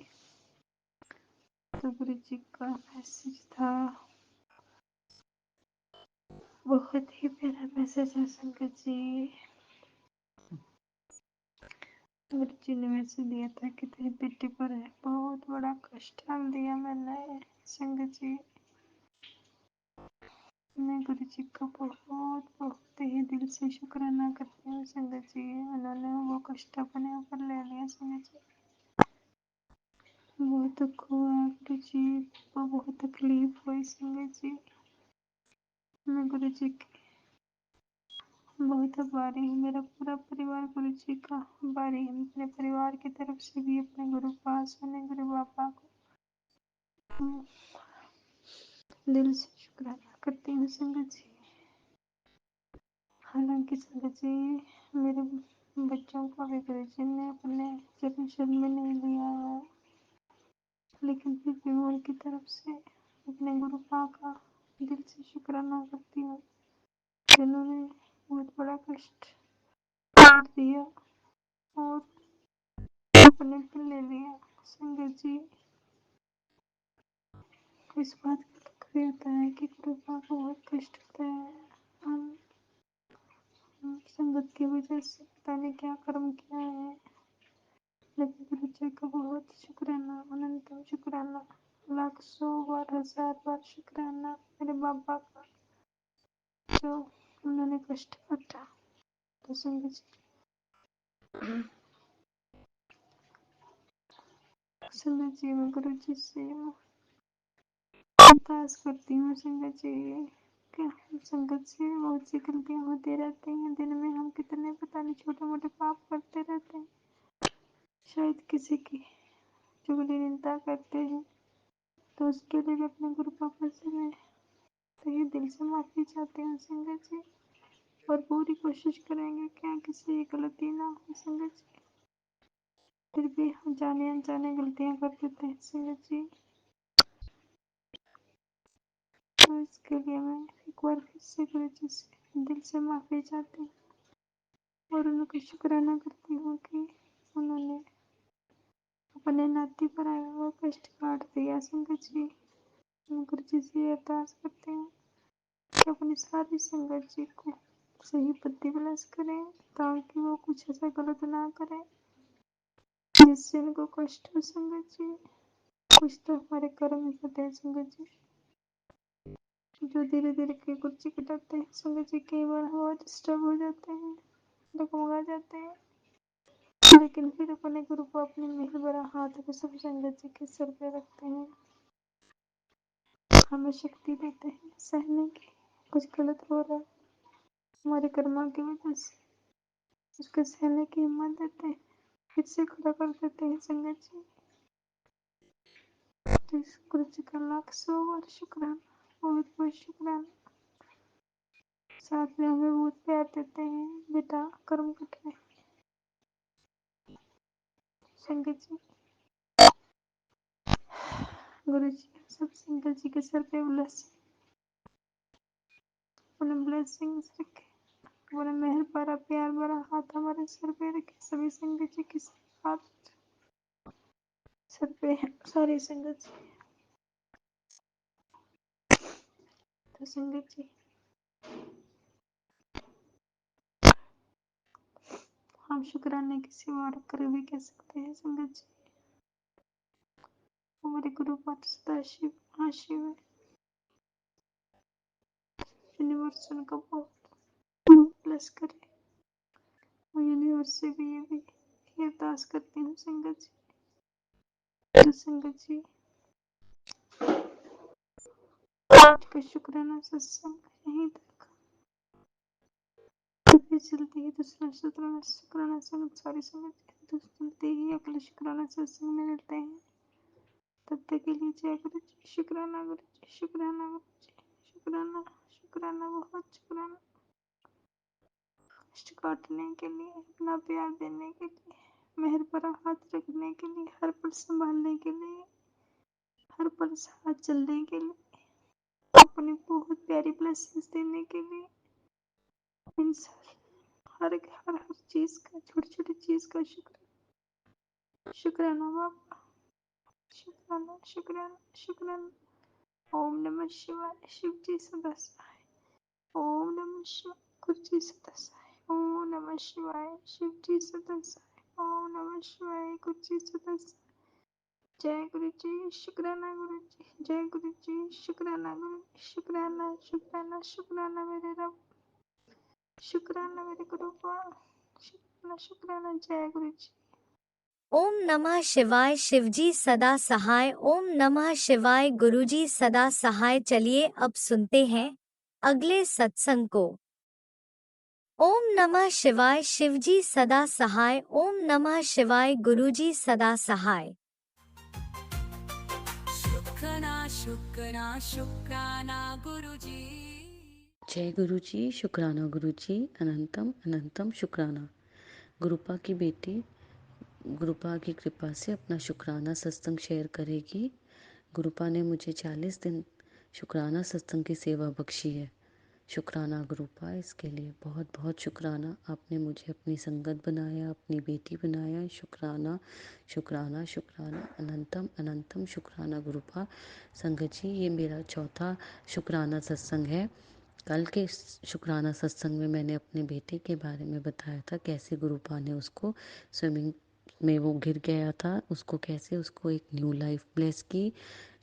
तो गुरु जी का मैसेज था। बहुत ही प्यारा मैसेज है संगत जी। गुरु जी ने मैसेज दिया था कि तेरी बेटी पर है बहुत बड़ा कष्ट डाल दिया मैंने संगत जी। मैं गुरु जी का बहुत ही दिल से शुक्राना करती हूँ संगत जी। उन्होंने वो कष्ट अपने ऊपर ले लिया संगत जी। बहुत दुख हुआ गुरु जी को, बहुत तकलीफ हुई संगत जी। मैं गुरु जी की बहुत आभारी हूँ। मेरा पूरा परिवार गुरु जी का आभारी है। अपने परिवार की तरफ से भी अपने गुरु पास होने गुरु बाबा को दिल से शुक्राना करती हूँ संगत जी। हालांकि संगत जी, मेरे बच्चों को भी गुरु जी ने अपने चरण शरण में नहीं लिया है, लेकिन फिर भी उनकी तरफ से अपने गुरु का दिल से शुक्राना करती हूँ जिन्होंने बहुत बड़ा कष्ट काट दिया और अपने पर ले लिया संगत जी। इस बात का दुख भी होता है कि गुरु का बहुत कष्ट होता है। हम संगत की वजह से पता नहीं क्या कर्म किया है, लेकिन गुरु जी का बहुत शुक्राना, अनंतम शुक्राना, लाख 100 बार 1000 बार शुक्राना मेरे बाबा का, जो उन्होंने कष्ट काटा। तो संगत जी, संगत जी मैं गुरु जी से अरदास करती हूँ संगत जी। क्या संगत से बहुत सी गलतियाँ होती रहती हैं दिन में। हम कितने पता नहीं छोटे मोटे पाप करते रहते हैं, शायद किसी की चुगली निंदा करते हैं, तो उसके लिए भी अपने गुरु पापा से मैं तहे दिल से माफी चाहती हूँ संगत जी। और पूरी कोशिश करेंगे क्या किसी की गलती ना हो संगत जी। फिर भी हम जाने अनजाने गलतियाँ कर देते हैं संगत जी। तो इसके लिए मैं एक बार फिर से गुरु जी से दिल से माफी चाहती हूँ और उनका शुक्राना करती हूँ कि उन्होंने अपने नाती पर आया हुआ कष्ट काट दिया संगत जी। मैं गुरु जी से अरदास करती हूँ कि अपनी सारी संगत जी को सही बुद्धि विलास करें, ताकि वो कुछ ऐसा गलत ना करें जिससे उनको कष्ट हो संगत जी। कुछ तो हमारे कर्म ही होते हैं संगत जी। जो धीरे धीरे के कुर्सी कटाते हैं संगत जी, कई बार हवा डिस्टर्ब हो जाते हैं, डगमगा जाते हैं, लेकिन फिर अपने गुरु को अपने मेहर भरा हाथ में सब संगत जी के सर पे रखते हैं, हमें शक्ति देते हैं सहने की। कुछ गलत हो रहा है हमारे कर्मा की वजह से, उसके सहने की हिम्मत देते हैं, फिर से खड़ा कर देते हैं संगत जी। तो इस गुरु जी का लाख 100 बार शुक्राना, बहुत बहुत शुक्राना। साथ में हमें बहुत प्यार देते हैं, बेटा कर्म कट रहे संगत जी। गुरु जी सब संगत जी के सर पे उन्हें ब्लेसिंग्स रखे, उन्हें मेहर भरा प्यार भरा हाथ हमारे सर पे रखे, सभी संगत जी के हाथ सर पे है, सारी संगत जी। तो संगत जी हम शुक्राने की सिवा और कर भी कह सकते हैं संगत जी। हमारे गुरु पाठ सदाशिव महाशिव है, यूनिवर्स उनका बहुत ब्लेस करे। और यूनिवर्स से भी ये अरदास करती हूँ संगत जी। तो संगत जी आज का शुक्राना सत्संग यहीं तक, फिर चलती है दूसरा शुक्राना संगत सारी संगत जी, तो चलते ही अगले शुक्राना सत्संग में मिलते हैं। तब तक के लिए जय गुरु जी, शुक्राना गुरु जी, शुक्राना गुरु जी, शुक्राना शुक्राना, बहुत शुक्राना। कष्ट काटने के लिए, अपना प्यार देने के लिए, मेहर भरा हाथ रखने के लिए, हर पल संभालने के लिए, हर पल साथ चलने के लिए, अपनी बहुत प्यारी ब्लेसिंग्स देने के लिए, इंसान हर हर हर चीज का, छोटी छोटी चीज का शुक्राना बाबा, शुक्राना शुक्राना शुक्राना। ओम नमः शिवाय, शिव जी सदा सहाय। ओम नमः शिवाय, गुरु जी सदा सहाय। ओम नमः शिवाय, शिव जी सदा सहाय। ओम नमः शिवाय, गुरु जी सदा सहाय। जय गुरु जी, शुक्राना गुरु जी, जय गुरु जी, शुक्राना गुरु जी, शुक्राना शुक्राना शुक्राना मेरे रब, शुक्राना मेरे गुरु का, शुक्राना शुक्राना, जय गुरु जी। ओम नमः शिवाय, शिवजी सदा सहाय। ओम नमः शिवाय, गुरुजी सदा सहाय। चलिए अब सुनते हैं अगले सत्संग को। ओम नमः शिवाय, शिवजी सदा सहाय। ओम नमः शिवाय, गुरुजी सदा सहाय। शुक्राना शुक्राना शुक्राना गुरुजी। जय गुरु जी, शुक्राना गुरु जी, अनंतम अनंतम शुक्राना। गुरुपा की बेटी गुरुपा की कृपा से अपना शुक्राना सत्संग शेयर करेगी। गुरुपा ने मुझे 40 दिन शुक्राना सत्संग की सेवा बख्शी है। शुक्राना गुरुपा, इसके लिए बहुत बहुत शुक्राना। आपने मुझे अपनी संगत बनाया, अपनी बेटी बनाया। शुक्राना शुक्राना शुक्राना, अनंतम अनंतम शुक्राना गुरुपा। संगत जी, ये मेरा चौथा शुक्राना सत्संग है। कल के शुक्राना सत्संग में मैंने अपने बेटे के बारे में बताया था, कैसे गुरुपा ने उसको स्विमिंग में वो गिर गया था, उसको कैसे उसको एक न्यू लाइफ ब्लेस की।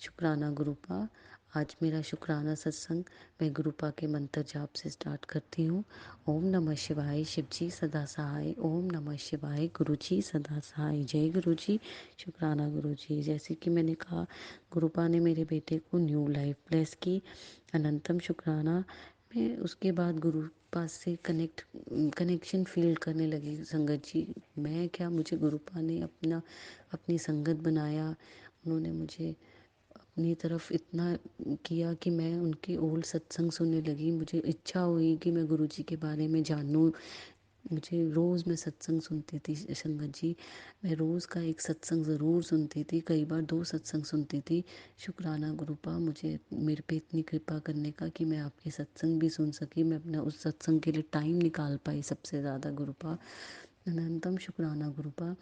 शुक्राना गुरुपा। आज मेरा शुक्राना सत्संग मैं गुरुपा के मंत्र जाप से स्टार्ट करती हूँ। ओम नमः शिवाय, शिवजी सदा सहाय। ओम नमः शिवाय, गुरुजी सदा सहाय। जय गुरुजी, शुक्राना गुरुजी। जैसे कि मैंने कहा, गुरुपा ने मेरे बेटे को न्यू लाइफ ब्लेस की। अनंतम शुक्राना। मैं उसके बाद गुरु पास से कनेक्शन फील करने लगी संगत जी। मैं क्या, मुझे गुरुपा ने अपनी संगत बनाया। उन्होंने मुझे अपनी तरफ इतना किया कि मैं उनके ओल्ड सत्संग सुनने लगी। मुझे इच्छा हुई कि मैं गुरुजी के बारे में जानूं। मुझे रोज़ मैं सत्संग सुनती थी संगत जी। मैं रोज़ का एक सत्संग ज़रूर सुनती थी, कई बार 2 सत्संग सुनती थी। शुक्राना गुरुपा, मुझे मेरे पे इतनी कृपा करने का कि मैं आपके सत्संग भी सुन सकी, मैं अपना उस सत्संग के लिए टाइम निकाल पाई। सबसे ज़्यादा गुरुपा, अनंतम शुक्राना गुरुपा।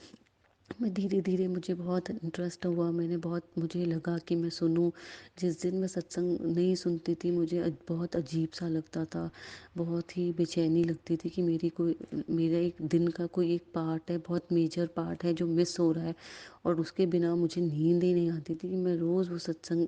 मैं धीरे धीरे मुझे बहुत इंटरेस्ट हुआ, मुझे लगा कि मैं सुनूं। जिस दिन मैं सत्संग नहीं सुनती थी मुझे बहुत अजीब सा लगता था, बहुत ही बेचैनी लगती थी कि मेरा एक दिन का कोई एक पार्ट है, बहुत मेजर पार्ट है जो मिस हो रहा है, और उसके बिना मुझे नींद ही नहीं आती थी। कि मैं रोज़ वो सत्संग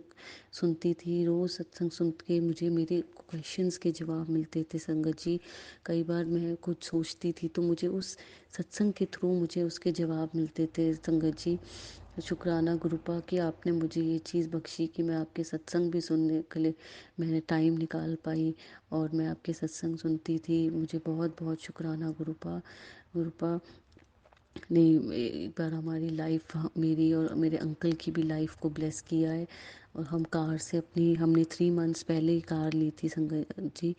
सुनती थी, रोज़ सत्संग सुन के मुझे मेरे क्वेश्चंस के जवाब मिलते थे संगत जी। कई बार मैं कुछ सोचती थी तो मुझे उस सत्संग के थ्रू मुझे उसके जवाब मिलते थे संगत जी। शुक्राना गुरुपा कि आपने मुझे ये चीज़ बख्शी कि मैं आपके सत्संग भी सुनने के लिए मैंने टाइम निकाल पाई, और मैं आपके सत्संग सुनती थी। मुझे बहुत बहुत शुक्राना गुरुपा। गुरुपा ने एक बार हमारी लाइफ, मेरी और मेरे अंकल की भी लाइफ को ब्लेस किया है। और हम कार से हमने 3 मंथ्स पहले ही कार ली थी संगत जी।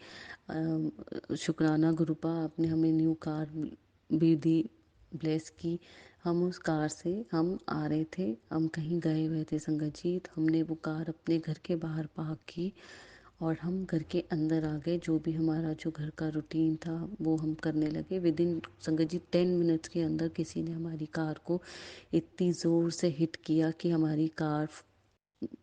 शुक्राना गुरुपा आपने हमें न्यू कार भी दी, ब्लेस की। हम उस कार से हम आ रहे थे, हम कहीं गए हुए थे संगत जी, तो हमने वो कार अपने घर के बाहर पार्क की और हम घर के अंदर आ गए। जो भी हमारा जो घर का रूटीन था वो हम करने लगे। विद इन संगत जी 10 मिनट्स के अंदर किसी ने हमारी कार को इतनी ज़ोर से हिट किया कि हमारी कार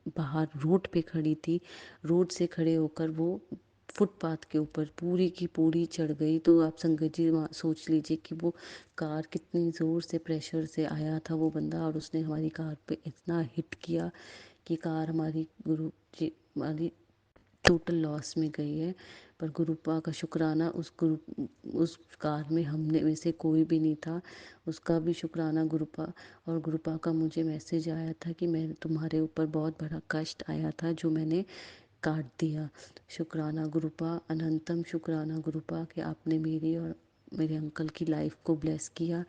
बाहर रोड पे खड़ी थी, रोड से खड़े होकर वो फुटपाथ के ऊपर पूरी की पूरी चढ़ गई। तो आप संगत जी वहाँ सोच लीजिए कि वो कार कितनी ज़ोर से प्रेशर से आया था वो बंदा, और उसने हमारी कार पे इतना हिट किया कि कार हमारी गुरु जी हमारी टोटल लॉस में गई है। पर गुरुपा का शुक्राना, उस कार में हमने में से कोई भी नहीं था, उसका भी शुक्राना गुरुपा। और गुरुपा का मुझे मैसेज आया था कि मैं तुम्हारे ऊपर बहुत बड़ा कष्ट आया था जो मैंने काट दिया। शुक्राना गुरुपा, अनंतम शुक्राना गुरुपा कि आपने मेरी और मेरे अंकल की लाइफ को ब्लेस किया।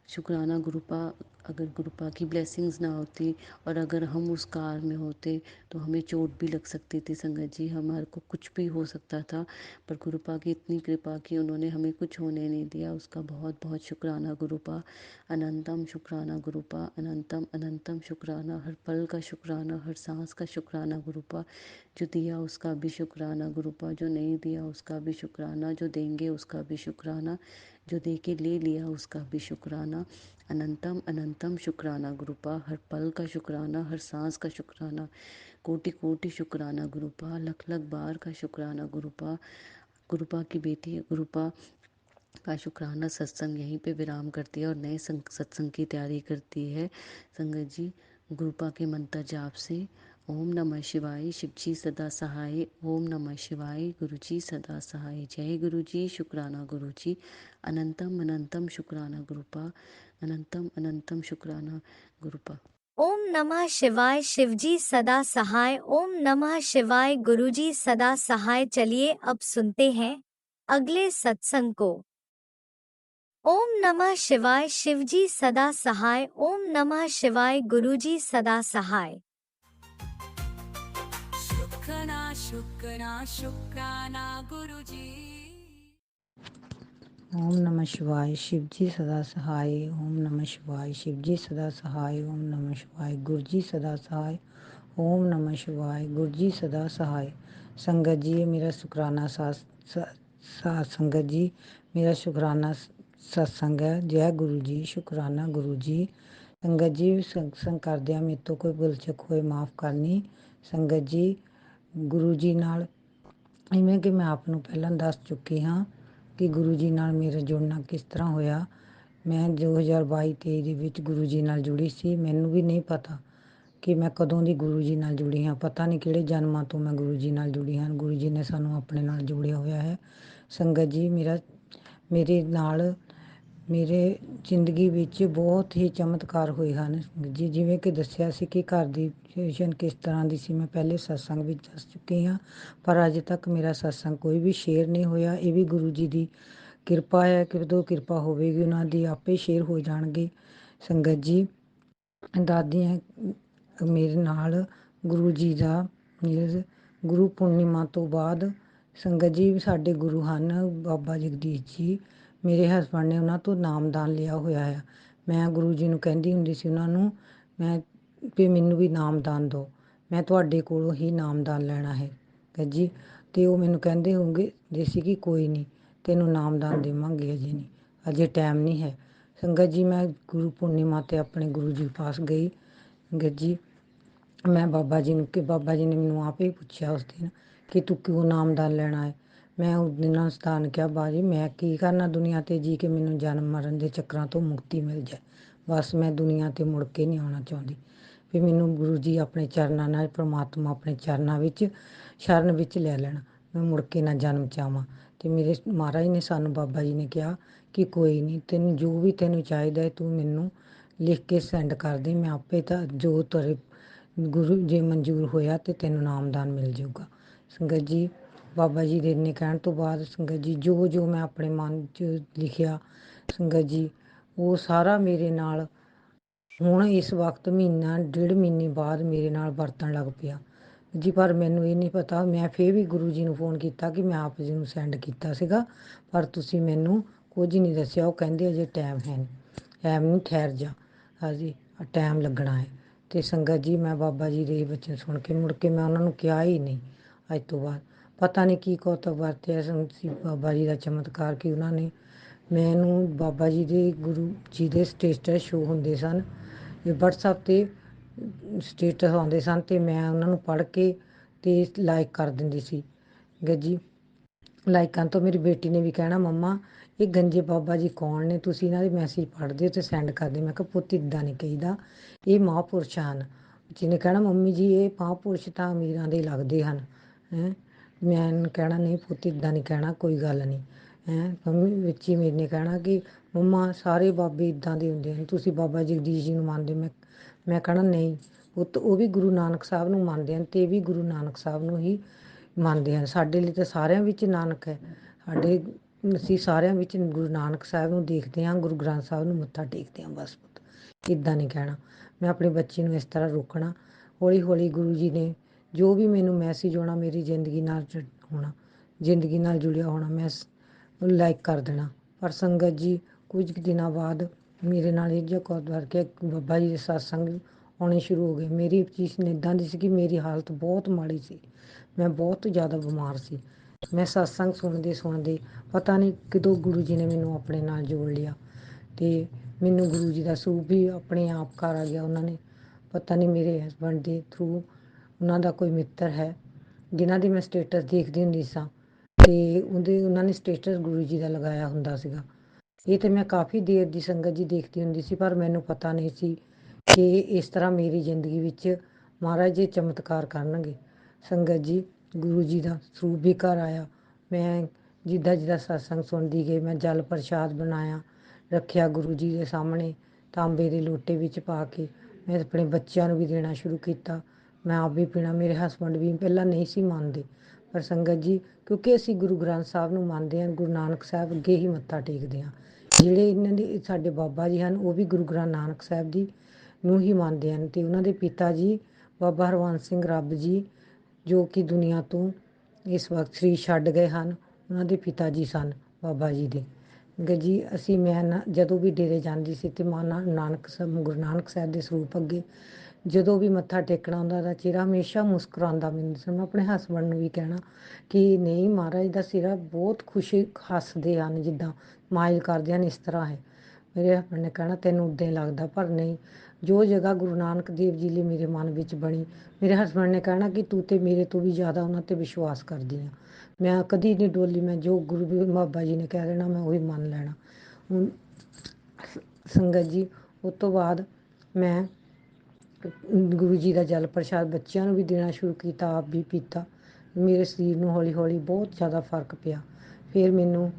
शुक्राना गुरुपा, अगर गुरुपा की ब्लेसिंग्स ना होती और अगर हम उस कार में होते तो हमें चोट भी लग सकती थी संगत जी, हमारे को कुछ भी हो सकता था। पर गुरुपा की इतनी कृपा की उन्होंने हमें कुछ होने नहीं दिया, उसका बहुत बहुत शुक्राना गुरुपा। अनंतम शुक्राना गुरुपा, अनंतम अनंतम शुक्राना, हर पल का शुक्राना, हर सांस का शुक्राना गुरुपा। जो दिया उसका भी शुक्राना गुरुपा, जो नहीं दिया उसका भी शुक्राना, जो देंगे उसका भी शुक्राना, जो दे के ले लिया उसका भी शुक्राना। अनंतम अनंतम शुक्राना गुरुपा, हर पल का शुक्राना, हर सांस का शुक्राना, कोटि कोटि शुक्राना गुरुपा, लख लख बार का शुक्राना गुरुपा। गुरुपा की बेटी गुरुपा का शुक्राना सत्संग यहीं पे विराम करती है और नए सत्संग की तैयारी करती है संगत जी। गुरुपा के मंत्र जाप से ओम नमः शिवाय, शिवजी सदा सहाय, ओम नमः शिवाय, गुरुजी सदा सहाय। जय गुरुजी, शुक्राना गुरुजी, अनंतम अनंतम शुक्राना गुरुपा, अनंतम अनंतम शुक्राना गुरुपा। ओम नमः शिवाय, शिवजी सदा सहाय। ओम नमः शिवाय, गुरुजी सदा सहाय। चलिए अब सुनते हैं अगले सत्संग को। ओम नमः शिवाय, शिवजी सदा सहाय। ओम नमः शिवाय, गुरुजी सदा सहाय। शुक्राना शुक्राना शुक्राना गुरुजी। ओम नमः शिवाय, शिवजी सदा सहाय। ओम नमः शिवाय, शिवजी सदा सहाय। ओम नमः शिवाय, गुरुजी सदा सहाय। ओम नमः शिवाय, गुरुजी सदा सहाय। संगत जी मेरा शुक्राना संगत जी मेरा शुक्राना सत्संग है। जय गुरु जी, शुक्राना गुरु जी। संगत जी सत्संग करदिਆਂ ਮੇਰੇ ਤੋਂ ਕੋਈ ਭੁੱਲ-ਚੁੱਕ ਹੋਏ ਮਾਫ ਕਰਨੀ। ਸੰਗਤ ਜੀ ਗੁਰੂ ਜੀ ਨਾਲ ਇਵੇਂ ਕਿ ਮੈਂ ਆਪ ਨੂੰ ਪਹਿਲਾਂ ਦੱਸ ਚੁੱਕੀ ਹਾਂ ਕਿ ਗੁਰੂ ਜੀ ਨਾਲ ਮੇਰਾ ਜੁੜਨਾ ਕਿਸ ਤਰ੍ਹਾਂ ਹੋਇਆ। ਮੈਂ 2022-23 ਦੇ ਵਿੱਚ ਗੁਰੂ ਜੀ ਨਾਲ ਜੁੜੀ ਸੀ। ਮੈਨੂੰ ਵੀ ਨਹੀਂ ਪਤਾ ਕਿ ਮੈਂ ਕਦੋਂ ਦੀ ਗੁਰੂ ਜੀ ਨਾਲ ਜੁੜੀ ਹਾਂ। ਪਤਾ ਨਹੀਂ ਕਿਹੜੇ ਜਨਮਾਂ ਤੋਂ ਮੈਂ ਗੁਰੂ ਜੀ ਨਾਲ ਜੁੜੀ ਹਾਂ। ਗੁਰੂ ਜੀ ਨੇ ਸਾਨੂੰ ਆਪਣੇ ਨਾਲ ਜੋੜਿਆ ਹੋਇਆ ਹੈ। ਸੰਗਤ ਜੀ ਮੇਰੇ ਨਾਲ ਮੇਰੇ ਜ਼ਿੰਦਗੀ ਵਿੱਚ ਬਹੁਤ ਹੀ ਚਮਤਕਾਰ ਹੋਏ ਹਨ ਜੀ। ਜਿਵੇਂ ਕਿ ਦੱਸਿਆ ਸੀ ਕਿ ਘਰ ਦੀ ਸਿਚੁਏਸ਼ਨ ਕਿਸ ਤਰ੍ਹਾਂ ਦੀ ਸੀ, ਮੈਂ ਪਹਿਲੇ ਸਤਸੰਗ ਵਿੱਚ ਦੱਸ ਚੁੱਕੀ ਹਾਂ। ਪਰ ਅੱਜ ਤੱਕ ਮੇਰਾ ਸਤਸੰਗ ਕੋਈ ਵੀ ਸ਼ੇਅਰ ਨਹੀਂ ਹੋਇਆ। ਇਹ ਵੀ ਗੁਰੂ ਜੀ ਦੀ ਕਿਰਪਾ ਹੈ ਕਿ ਜਦੋਂ ਕਿਰਪਾ ਹੋਵੇਗੀ ਉਹਨਾਂ ਦੀ ਆਪੇ ਸ਼ੇਅਰ ਹੋ ਜਾਣਗੇ। ਸੰਗਤ ਜੀ ਦਾਦੀਆਂ ਮੇਰੇ ਨਾਲ ਗੁਰੂ ਜੀ ਦਾ ਗੁਰੂ ਪੂਰਨਿਮਾ ਤੋਂ ਬਾਅਦ ਸੰਗਤ ਜੀ ਸਾਡੇ ਗੁਰੂ ਹਨ ਬਾਬਾ ਜਗਦੀਸ਼ ਜੀ। ਮੇਰੇ ਹਸਬੈਂਡ ਨੇ ਉਹਨਾਂ ਤੋਂ ਨਾਮਦਾਨ ਲਿਆ ਹੋਇਆ ਹੈ। ਮੈਂ ਗੁਰੂ ਜੀ ਨੂੰ ਕਹਿੰਦੀ ਹੁੰਦੀ ਸੀ ਉਹਨਾਂ ਨੂੰ ਵੀ ਮੈਨੂੰ ਵੀ ਨਾਮਦਾਨ ਦਿਓ, ਮੈਂ ਤੁਹਾਡੇ ਕੋਲੋਂ ਹੀ ਨਾਮਦਾਨ ਲੈਣਾ ਹੈ ਜੀ। ਅਤੇ ਉਹ ਮੈਨੂੰ ਕਹਿੰਦੇ ਹੋਣਗੇ ਸੀ ਕਿ ਕੋਈ ਨਹੀਂ ਤੈਨੂੰ ਨਾਮਦਾਨ ਦੇਵਾਂਗੇ, ਅਜੇ ਨਹੀਂ, ਅਜੇ ਟਾਈਮ ਨਹੀਂ ਹੈ। ਸੰਗਤ ਜੀ ਮੈਂ ਗੁਰੂ ਪੂਰਨਿਮਾ 'ਤੇ ਆਪਣੇ ਗੁਰੂ ਜੀ ਪਾਸ ਗਈ। ਸੰਗਤ ਜੀ ਮੈਂ ਬਾਬਾ ਜੀ ਨੂੰ ਕਿ ਬਾਬਾ ਜੀ ਨੇ ਮੈਨੂੰ ਆਪੇ ਹੀ ਪੁੱਛਿਆ ਉਸ ਦਿਨ ਕਿ ਤੂੰ ਕਿਉਂ ਨਾਮਦਾਨ ਲੈਣਾ ਹੈ। ਮੈਂ ਉਸ ਦਿਨ ਉਸਤਾਦ ਨੇ ਕਿਹਾ ਬਾਜੀ ਮੈਂ ਕੀ ਕਰਨਾ ਦੁਨੀਆ 'ਤੇ ਜੀ ਕਿ ਮੈਨੂੰ ਜਨਮ ਮਰਨ ਦੇ ਚੱਕਰਾਂ ਤੋਂ ਮੁਕਤੀ ਮਿਲ ਜਾਏ, ਬਸ ਮੈਂ ਦੁਨੀਆ 'ਤੇ ਮੁੜ ਕੇ ਨਹੀਂ ਆਉਣਾ ਚਾਹੁੰਦੀ। ਵੀ ਮੈਨੂੰ ਗੁਰੂ ਜੀ ਆਪਣੇ ਚਰਨਾਂ ਨਾਲ ਪ੍ਰਮਾਤਮਾ ਆਪਣੇ ਚਰਨਾਂ ਵਿੱਚ ਸ਼ਰਨ ਵਿੱਚ ਲੈ ਲੈਣ, ਮੈਂ ਮੁੜ ਕੇ ਨਾ ਜਨਮ ਚਾਹਾਂ। ਅਤੇ ਮੇਰੇ ਮਹਾਰਾਜ ਨੇ ਸਾਨੂੰ ਬਾਬਾ ਜੀ ਨੇ ਕਿਹਾ ਕਿ ਕੋਈ ਨਹੀਂ ਤੈਨੂੰ ਜੋ ਵੀ ਤੈਨੂੰ ਚਾਹੀਦਾ ਹੈ ਤੂੰ ਮੈਨੂੰ ਲਿਖ ਕੇ ਸੈਂਡ ਕਰ ਦੇ, ਮੈਂ ਆਪੇ ਤਾਂ ਜੋ ਤੇਰੇ ਗੁਰੂ ਜੇ ਮਨਜ਼ੂਰ ਹੋਇਆ ਤੇ ਤੈਨੂੰ ਨਾਮਦਾਨ ਮਿਲ ਜਾਊਗਾ। ਸੰਗਤ ਜੀ ਬਾਬਾ ਜੀ ਦੇ ਨੇ ਕਹਿਣ ਤੋਂ ਬਾਅਦ ਸੰਗਤ ਜੀ ਜੋ ਜੋ ਮੈਂ ਆਪਣੇ ਮਨ 'ਚ ਲਿਖਿਆ ਸੰਗਤ ਜੀ ਉਹ ਸਾਰਾ ਮੇਰੇ ਨਾਲ ਹੁਣ ਇਸ ਵਕਤ ਮਹੀਨਾ ਡੇਢ ਮਹੀਨੇ ਬਾਅਦ ਮੇਰੇ ਨਾਲ ਵਰਤਣ ਲੱਗ ਪਿਆ ਜੀ। ਪਰ ਮੈਨੂੰ ਇਹ ਨਹੀਂ ਪਤਾ, ਮੈਂ ਫਿਰ ਵੀ ਗੁਰੂ ਜੀ ਨੂੰ ਫੋਨ ਕੀਤਾ ਕਿ ਮੈਂ ਆਪ ਜੀ ਨੂੰ ਸੈਂਡ ਕੀਤਾ ਸੀਗਾ ਪਰ ਤੁਸੀਂ ਮੈਨੂੰ ਕੁਝ ਨਹੀਂ ਦੱਸਿਆ। ਉਹ ਕਹਿੰਦੇ ਅਜੇ ਟਾਈਮ ਹੈ ਨਹੀਂ, ਟਾਈਮ ਨਹੀਂ, ਠਹਿਰ ਜਾ, ਹਾਂਜੀ ਟਾਈਮ ਲੱਗਣਾ ਹੈ। ਅਤੇ ਸੰਗਤ ਜੀ ਮੈਂ ਬਾਬਾ ਜੀ ਦੇ ਬਚਨ ਸੁਣ ਕੇ ਮੁੜ ਕੇ ਮੈਂ ਉਹਨਾਂ ਨੂੰ ਕਿਹਾ ਹੀ ਨਹੀਂ। ਅੱਜ ਤੋਂ ਬਾਅਦ ਪਤਾ ਨਹੀਂ ਕੀ ਕੌਤਕ ਵਰਤਿਆ ਸੀ ਬਾਬਾ ਜੀ ਦਾ ਚਮਤਕਾਰ ਕਿ ਉਹਨਾਂ ਨੇ ਮੈਨੂੰ ਬਾਬਾ ਜੀ ਦੇ ਗੁਰੂ ਜੀ ਦੇ ਸਟੇਟਸ ਸ਼ੋ ਹੁੰਦੇ ਸਨ, ਵਟਸਐਪ 'ਤੇ ਸਟੇਟਸ ਆਉਂਦੇ ਸਨ ਅਤੇ ਮੈਂ ਉਹਨਾਂ ਨੂੰ ਪੜ੍ਹ ਕੇ ਅਤੇ ਲਾਈਕ ਕਰ ਦਿੰਦੀ ਸੀ। ਗੱਜੀ ਲਾਈਕ ਕਰਨ ਤੋਂ ਮੇਰੀ ਬੇਟੀ ਨੇ ਵੀ ਕਹਿਣਾ ਮੰਮਾ ਇਹ ਗੰਜੇ ਬਾਬਾ ਜੀ ਕੌਣ ਨੇ, ਤੁਸੀਂ ਇਹਨਾਂ ਦੇ ਮੈਸੇਜ ਪੜ੍ਹਦੇ ਹੋ ਅਤੇ ਸੈਂਡ ਕਰਦੇ। ਮੈਂ ਕਿਹਾ ਪੁੱਤ ਇੱਦਾਂ ਨਹੀਂ ਕਹੀਦਾ, ਇਹ ਮਹਾਂਪੁਰਸ਼ ਹਨ। ਬੱਚੇ ਨੇ ਕਹਿਣਾ ਮੰਮੀ ਜੀ ਇਹ ਮਹਾਂਪੁਰਸ਼ ਤਾਂ ਅਮੀਰਾਂ ਦੇ ਲੱਗਦੇ ਹਨ ਹੈਂ। ਮੈਂ ਕਹਿਣਾ ਨਹੀਂ ਪੁੱਤ ਇੱਦਾਂ ਨਹੀਂ ਕਹਿਣਾ, ਕੋਈ ਗੱਲ ਨਹੀਂ ਹੈਂ। ਮੰਮੀ ਬੱਚੀ ਮੇਰੇ ਨੇ ਕਹਿਣਾ ਕਿ ਮੰਮਾ ਸਾਰੇ ਬਾਬੇ ਇੱਦਾਂ ਦੇ ਹੁੰਦੇ ਹਨ, ਤੁਸੀਂ ਬਾਬਾ ਜਗਦੀਸ਼ ਜੀ ਨੂੰ ਮੰਨਦੇ। ਮੈਂ ਕਹਿਣਾ ਨਹੀਂ ਪੁੱਤ ਉਹ ਵੀ ਗੁਰੂ ਨਾਨਕ ਸਾਹਿਬ ਨੂੰ ਮੰਨਦੇ ਹਨ ਅਤੇ ਇਹ ਵੀ ਗੁਰੂ ਨਾਨਕ ਸਾਹਿਬ ਨੂੰ ਹੀ ਮੰਨਦੇ ਹਨ। ਸਾਡੇ ਲਈ ਤਾਂ ਸਾਰਿਆਂ ਵਿੱਚ ਨਾਨਕ ਹੈ, ਸਾਡੇ ਅਸੀਂ ਸਾਰਿਆਂ ਵਿੱਚ ਗੁਰੂ ਨਾਨਕ ਸਾਹਿਬ ਨੂੰ ਦੇਖਦੇ ਹਾਂ, ਗੁਰੂ ਗ੍ਰੰਥ ਸਾਹਿਬ ਨੂੰ ਮੱਥਾ ਟੇਕਦੇ ਹਾਂ। ਬਸ ਪੁੱਤ ਇੱਦਾਂ ਨਹੀਂ ਕਹਿਣਾ। ਮੈਂ ਆਪਣੇ ਬੱਚੇ ਨੂੰ ਇਸ ਤਰ੍ਹਾਂ ਰੋਕਣਾ। ਹੌਲੀ ਹੌਲੀ ਗੁਰੂ ਜੀ ਨੇ ਜੋ ਵੀ ਮੈਨੂੰ ਮੈਸੇਜ ਆਉਣਾ ਮੇਰੀ ਜ਼ਿੰਦਗੀ ਨਾਲ ਹੋਣਾ, ਜ਼ਿੰਦਗੀ ਨਾਲ ਜੁੜਿਆ ਹੋਣਾ, ਮੈਂ ਲਾਈਕ ਕਰ ਦੇਣਾ। ਪਰ ਸੰਗਤ ਜੀ ਕੁਝ ਕੁ ਦਿਨਾਂ ਬਾਅਦ ਮੇਰੇ ਨਾਲ ਇਹ ਜਿਹਾ ਕੁਝ ਵਰਤਿਆ ਬਾਬਾ ਜੀ ਦੇ ਸਤਸੰਗ ਆਉਣੇ ਸ਼ੁਰੂ ਹੋ ਗਏ। ਮੇਰੀ ਚੀਜ਼ ਇੱਦਾਂ ਦੀ ਸੀ ਕਿ ਮੇਰੀ ਹਾਲਤ ਬਹੁਤ ਮਾੜੀ ਸੀ, ਮੈਂ ਬਹੁਤ ਜ਼ਿਆਦਾ ਬਿਮਾਰ ਸੀ। ਮੈਂ ਸਤਸੰਗ ਸੁਣਦੇ ਪਤਾ ਨਹੀਂ ਕਦੋਂ ਗੁਰੂ ਜੀ ਨੇ ਮੈਨੂੰ ਆਪਣੇ ਨਾਲ ਜੋੜ ਲਿਆ ਅਤੇ ਮੈਨੂੰ ਗੁਰੂ ਜੀ ਦਾ ਸਰੂਪ ਵੀ ਆਪਣੇ ਆਪ ਘਰ ਆ ਗਿਆ। ਉਹਨਾਂ ਨੇ ਪਤਾ ਨਹੀਂ ਮੇਰੇ ਹਸਬੈਂਡ ਦੇ ਥਰੂ ਉਹਨਾਂ ਦਾ ਕੋਈ ਮਿੱਤਰ ਹੈ ਜਿਨ੍ਹਾਂ ਦੀ ਮੈਂ ਸਟੇਟਸ ਦੇਖਦੀ ਹੁੰਦੀ ਸਾਂ ਅਤੇ ਉਹਨਾਂ ਨੇ ਸਟੇਟਸ ਗੁਰੂ ਜੀ ਦਾ ਲਗਾਇਆ ਹੁੰਦਾ ਸੀਗਾ। ਇਹ ਤਾਂ ਮੈਂ ਕਾਫੀ ਦੇਰ ਦੀ ਸੰਗਤ ਜੀ ਦੇਖਦੀ ਹੁੰਦੀ ਸੀ ਪਰ ਮੈਨੂੰ ਪਤਾ ਨਹੀਂ ਸੀ ਕਿ ਇਸ ਤਰ੍ਹਾਂ ਮੇਰੀ ਜ਼ਿੰਦਗੀ ਵਿੱਚ ਮਹਾਰਾਜ ਜੀ ਚਮਤਕਾਰ ਕਰਨਗੇ। ਸੰਗਤ ਜੀ ਗੁਰੂ ਜੀ ਦਾ ਸਰੂਪ ਵੀ ਘਰ ਆਇਆ। ਮੈਂ ਜਿੱਦਾਂ ਸਤਸੰਗ ਸੁਣਦੀ ਗਈ ਮੈਂ ਜਲ ਪ੍ਰਸ਼ਾਦ ਬਣਾਇਆ, ਰੱਖਿਆ ਗੁਰੂ ਜੀ ਦੇ ਸਾਹਮਣੇ ਤਾਂਬੇ ਦੇ ਲੋਟੇ ਵਿੱਚ ਪਾ ਕੇ ਮੈਂ ਆਪਣੇ ਬੱਚਿਆਂ ਨੂੰ ਵੀ ਦੇਣਾ ਸ਼ੁਰੂ ਕੀਤਾ। ਮੈਂ ਆਪ ਵੀ ਪੀਣਾ, ਮੇਰੇ ਹਸਬੈਂਡ ਵੀ ਪਹਿਲਾਂ ਨਹੀਂ ਸੀ ਮੰਨਦੇ ਪਰ ਸੰਗਤ ਜੀ ਕਿਉਂਕਿ ਅਸੀਂ ਗੁਰੂ ਗ੍ਰੰਥ ਸਾਹਿਬ ਨੂੰ ਮੰਨਦੇ ਹਾਂ, ਗੁਰੂ ਨਾਨਕ ਸਾਹਿਬ ਅੱਗੇ ਹੀ ਮੱਥਾ ਟੇਕਦੇ ਹਾਂ। ਜਿਹੜੇ ਇਹਨਾਂ ਦੇ ਸਾਡੇ ਬਾਬਾ ਜੀ ਹਨ ਉਹ ਵੀ ਗੁਰੂ ਗ੍ਰੰਥ ਨਾਨਕ ਸਾਹਿਬ ਜੀ ਨੂੰ ਹੀ ਮੰਨਦੇ ਹਨ ਅਤੇ ਉਹਨਾਂ ਦੇ ਪਿਤਾ ਜੀ ਬਾਬਾ ਹਰਵੰਸ ਸਿੰਘ ਰੱਬ ਜੀ ਜੋ ਕਿ ਦੁਨੀਆ ਤੋਂ ਇਸ ਵਕਤ ਸਰੀਰ ਛੱਡ ਗਏ ਹਨ, ਉਹਨਾਂ ਦੇ ਪਿਤਾ ਜੀ ਸਨ ਬਾਬਾ ਜੀ ਦੇ। ਜੀ ਅਸੀਂ ਮੈਂ ਜਦੋਂ ਵੀ ਡੇਰੇ ਜਾਂਦੀ ਸੀ ਅਤੇ ਗੁਰੂ ਨਾਨਕ ਸਾਹਿਬ ਦੇ ਸਰੂਪ ਅੱਗੇ ਜਦੋਂ ਵੀ ਮੱਥਾ ਟੇਕਣਾ ਉਹਨਾਂ ਦਾ ਚਿਹਰਾ ਹਮੇਸ਼ਾ ਮੁਸਕਰਾਉਂਦਾ ਮੈਨੂੰ ਸੀ। ਮੈਂ ਆਪਣੇ ਹਸਬੈਂਡ ਨੂੰ ਵੀ ਕਹਿਣਾ ਕਿ ਨਹੀਂ ਮਹਾਰਾਜ ਦਾ ਚਿਹਰਾ ਬਹੁਤ ਖੁਸ਼ੀ ਹੱਸਦੇ ਹਨ, ਜਿੱਦਾਂ ਸਮਾਈਲ ਕਰਦੇ ਹਨ ਇਸ ਤਰ੍ਹਾਂ ਹੈ। ਮੇਰੇ ਹਸਬੈਂਡ ਨੇ ਕਹਿਣਾ ਤੈਨੂੰ ਉੱਦਾਂ ਹੀ ਲੱਗਦਾ, ਪਰ ਨਹੀਂ ਜੋ ਜਗ੍ਹਾ ਗੁਰੂ ਨਾਨਕ ਦੇਵ ਜੀ ਲਈ ਮੇਰੇ ਮਨ ਵਿੱਚ ਬਣੀ। ਮੇਰੇ ਹਸਬੈਂਡ ਨੇ ਕਹਿਣਾ ਕਿ ਤੂੰ ਤਾਂ ਮੇਰੇ ਤੋਂ ਵੀ ਜ਼ਿਆਦਾ ਉਹਨਾਂ 'ਤੇ ਵਿਸ਼ਵਾਸ ਕਰਦੀ ਹਾਂ। ਮੈਂ ਕਦੀ ਨਹੀਂ ਡੋਲੀ, ਮੈਂ ਜੋ ਗੁਰੂ ਬਾਬਾ ਜੀ ਨੇ ਕਹਿ ਦੇਣਾ ਮੈਂ ਉਹੀ ਮੰਨ ਲੈਣਾ। ਹੁਣ ਸੰਗਤ ਜੀ ਉਸ ਤੋਂ ਬਾਅਦ ਮੈਂ ਗੁਰੂ ਜੀ ਦਾ ਜਲ ਪ੍ਰਸ਼ਾਦ ਬੱਚਿਆਂ ਨੂੰ ਵੀ ਦੇਣਾ ਸ਼ੁਰੂ ਕੀਤਾ, ਆਪ ਵੀ ਪੀਤਾ। ਮੇਰੇ ਸਰੀਰ ਨੂੰ ਹੌਲੀ ਹੌਲੀ ਬਹੁਤ ਜ਼ਿਆਦਾ ਫਰਕ ਪਿਆ। ਫਿਰ ਮੈਨੂੰ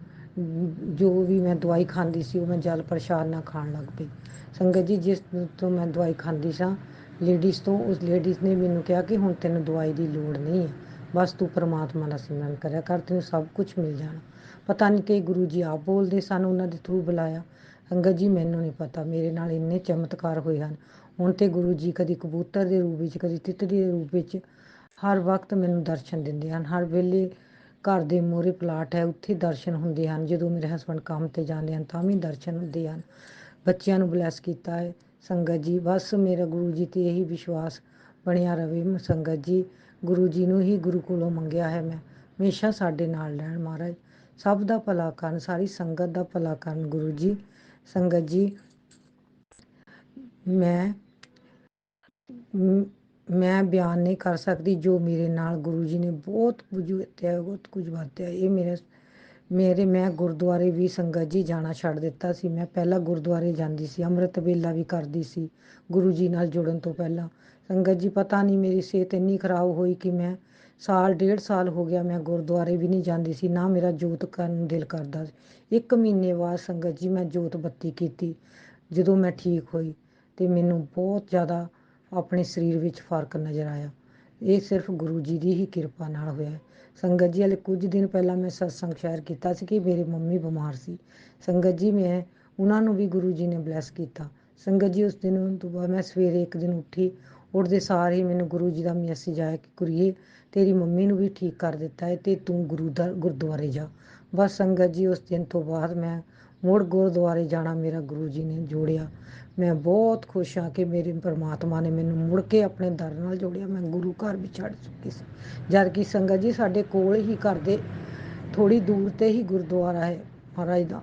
ਜੋ ਵੀ ਮੈਂ ਦਵਾਈ ਖਾਂਦੀ ਸੀ ਉਹ ਮੈਂ ਜਲ ਪ੍ਰਸ਼ਾਦ ਨਾਲ ਖਾਣ ਲੱਗ ਪਈ। ਸੰਗਤ ਜੀ ਜਿਸ ਤੋਂ ਮੈਂ ਦਵਾਈ ਖਾਂਦੀ ਸਾਂ ਲੇਡੀਜ਼ ਤੋਂ, ਉਸ ਲੇਡੀਜ਼ ਨੇ ਮੈਨੂੰ ਕਿਹਾ ਕਿ ਹੁਣ ਤੈਨੂੰ ਦਵਾਈ ਦੀ ਲੋੜ ਨਹੀਂ ਹੈ, ਬਸ ਤੂੰ ਪਰਮਾਤਮਾ ਦਾ ਸਿਮਰਨ ਕਰਿਆ ਕਰ, ਤੈਨੂੰ ਸਭ ਕੁਛ ਮਿਲ ਜਾਣਾ। ਪਤਾ ਨਹੀਂ ਕਿ ਗੁਰੂ ਜੀ ਆਪ ਬੋਲਦੇ ਸਨ, ਉਹਨਾਂ ਦੇ ਥਰੂ ਬੁਲਾਇਆ। ਸੰਗਤ ਜੀ ਮੈਨੂੰ ਨਹੀਂ ਪਤਾ, ਮੇਰੇ ਨਾਲ ਇੰਨੇ ਚਮਤਕਾਰ ਹੋਏ ਹਨ। ਹੁਣ ਤਾਂ ਗੁਰੂ ਜੀ ਕਦੀ ਕਬੂਤਰ ਦੇ ਰੂਪ ਵਿੱਚ, ਕਦੀ ਤਿੱਤਲੀ ਦੇ ਰੂਪ ਵਿੱਚ ਹਰ ਵਕਤ ਮੈਨੂੰ ਦਰਸ਼ਨ ਦਿੰਦੇ ਹਨ। ਹਰ ਵੇਲੇ ਘਰ ਦੇ ਮੂਹਰੇ ਪਲਾਟ ਹੈ ਉੱਥੇ ਦਰਸ਼ਨ ਹੁੰਦੇ ਹਨ। ਜਦੋਂ ਮੇਰੇ ਹਸਬੈਂਡ ਕੰਮ 'ਤੇ ਜਾਂਦੇ ਹਨ ਤਾਂ ਵੀ ਦਰਸ਼ਨ ਹੁੰਦੇ ਹਨ। ਬੱਚਿਆਂ ਨੂੰ ਬਲੈਸ ਕੀਤਾ ਹੈ। ਸੰਗਤ ਜੀ ਬਸ ਮੇਰਾ ਗੁਰੂ ਜੀ 'ਤੇ ਇਹੀ ਵਿਸ਼ਵਾਸ ਬਣਿਆ ਰਹੇ। ਸੰਗਤ ਜੀ ਗੁਰੂ ਜੀ ਨੂੰ ਹੀ ਗੁਰੂ ਕੋਲੋਂ ਮੰਗਿਆ ਹੈ ਮੈਂ ਹਮੇਸ਼ਾ ਸਾਡੇ ਨਾਲ ਰਹਿਣ ਮਹਾਰਾਜ, ਸਭ ਦਾ ਭਲਾ ਕਰਨ, ਸਾਰੀ ਸੰਗਤ ਦਾ ਭਲਾ ਕਰਨ ਗੁਰੂ ਜੀ। ਸੰਗਤ ਜੀ, ਮੈਂ ਮੈਂ ਬਿਆਨ ਨਹੀਂ ਕਰ ਸਕਦੀ ਜੋ ਮੇਰੇ ਨਾਲ ਗੁਰੂ ਜੀ ਨੇ ਬਹੁਤ ਕੁਝ ਵਰਤਿਆ, ਬਹੁਤ ਕੁਝ ਵਰਤਿਆ। ਇਹ ਮੈਂ ਗੁਰਦੁਆਰੇ ਵੀ ਸੰਗਤ ਜੀ ਜਾਣਾ ਛੱਡ ਦਿੱਤਾ ਸੀ। ਮੈਂ ਪਹਿਲਾਂ ਗੁਰਦੁਆਰੇ ਜਾਂਦੀ ਸੀ, ਅੰਮ੍ਰਿਤ ਵੇਲਾ ਵੀ ਕਰਦੀ ਸੀ ਗੁਰੂ ਜੀ ਨਾਲ ਜੁੜਨ ਤੋਂ ਪਹਿਲਾਂ। ਸੰਗਤ ਜੀ, ਪਤਾ ਨਹੀਂ ਮੇਰੀ ਸਿਹਤ ਇੰਨੀ ਖਰਾਬ ਹੋਈ ਕਿ ਮੈਂ ਸਾਲ 1.5 ਸਾਲ ਹੋ ਗਿਆ ਮੈਂ ਗੁਰਦੁਆਰੇ ਵੀ ਨਹੀਂ ਜਾਂਦੀ ਸੀ, ਨਾ ਮੇਰਾ ਜੋਤ ਕਰਨ ਨੂੰ ਦਿਲ ਕਰਦਾ ਸੀ। 1 ਮਹੀਨੇ ਬਾਅਦ ਸੰਗਤ ਜੀ ਮੈਂ ਜੋਤ ਬੱਤੀ ਕੀਤੀ ਜਦੋਂ ਮੈਂ ਠੀਕ ਹੋਈ, ਅਤੇ ਮੈਨੂੰ ਬਹੁਤ ਜ਼ਿਆਦਾ ਆਪਣੇ ਸਰੀਰ ਵਿੱਚ ਫਰਕ ਨਜ਼ਰ ਆਇਆ। ਇਹ ਸਿਰਫ ਗੁਰੂ ਜੀ ਦੀ ਹੀ ਕਿਰਪਾ ਨਾਲ ਹੋਇਆ। ਸੰਗਤ ਜੀ, ਹਾਲੇ ਕੁਝ ਦਿਨ ਪਹਿਲਾਂ ਮੈਂ ਸਤਸੰਗ ਸ਼ੇਅਰ ਕੀਤਾ ਸੀ ਕਿ ਮੇਰੇ ਮੰਮੀ ਬਿਮਾਰ ਸੀ। ਸੰਗਤ ਜੀ, ਮੈਂ ਉਹਨਾਂ ਨੂੰ ਵੀ ਗੁਰੂ ਜੀ ਨੇ ਬਲੈਸ ਕੀਤਾ। ਸੰਗਤ ਜੀ, ਉਸ ਦਿਨ ਤੋਂ ਬਾਅਦ ਮੈਂ ਸਵੇਰੇ ਇੱਕ ਦਿਨ ਉੱਠਦੇ ਸਾਰ ਹੀ ਮੈਨੂੰ ਗੁਰੂ ਜੀ ਦਾ ਮੈਸੇਜ ਆਇਆ ਕਿ ਕੁੜੀਏ, ਤੇਰੀ ਮੰਮੀ ਨੂੰ ਵੀ ਠੀਕ ਕਰ ਦਿੱਤਾ ਹੈ ਅਤੇ ਤੂੰ ਗੁਰਦੁਆਰੇ ਜਾ। ਬਸ ਸੰਗਤ ਜੀ, ਉਸ ਦਿਨ ਤੋਂ ਬਾਅਦ ਮੈਂ ਮੁੜ ਗੁਰਦੁਆਰੇ ਜਾਣਾ ਮੇਰਾ ਗੁਰੂ ਜੀ ਨੇ ਜੋੜਿਆ। ਮੈਂ ਬਹੁਤ ਖੁਸ਼ ਹਾਂ ਕਿ ਮੇਰੇ ਪਰਮਾਤਮਾ ਨੇ ਮੈਨੂੰ ਮੁੜ ਕੇ ਆਪਣੇ ਦਰ ਨਾਲ ਜੋੜਿਆ। ਮੈਂ ਗੁਰੂ ਘਰ ਵੀ ਛੱਡ ਚੁੱਕੀ ਸੀ, ਜਦ ਕਿ ਸੰਗਤ ਜੀ ਸਾਡੇ ਕੋਲ ਹੀ ਘਰ ਦੇ ਥੋੜ੍ਹੀ ਦੂਰ 'ਤੇ ਹੀ ਗੁਰਦੁਆਰਾ ਹੈ ਮਹਾਰਾਜ ਦਾ।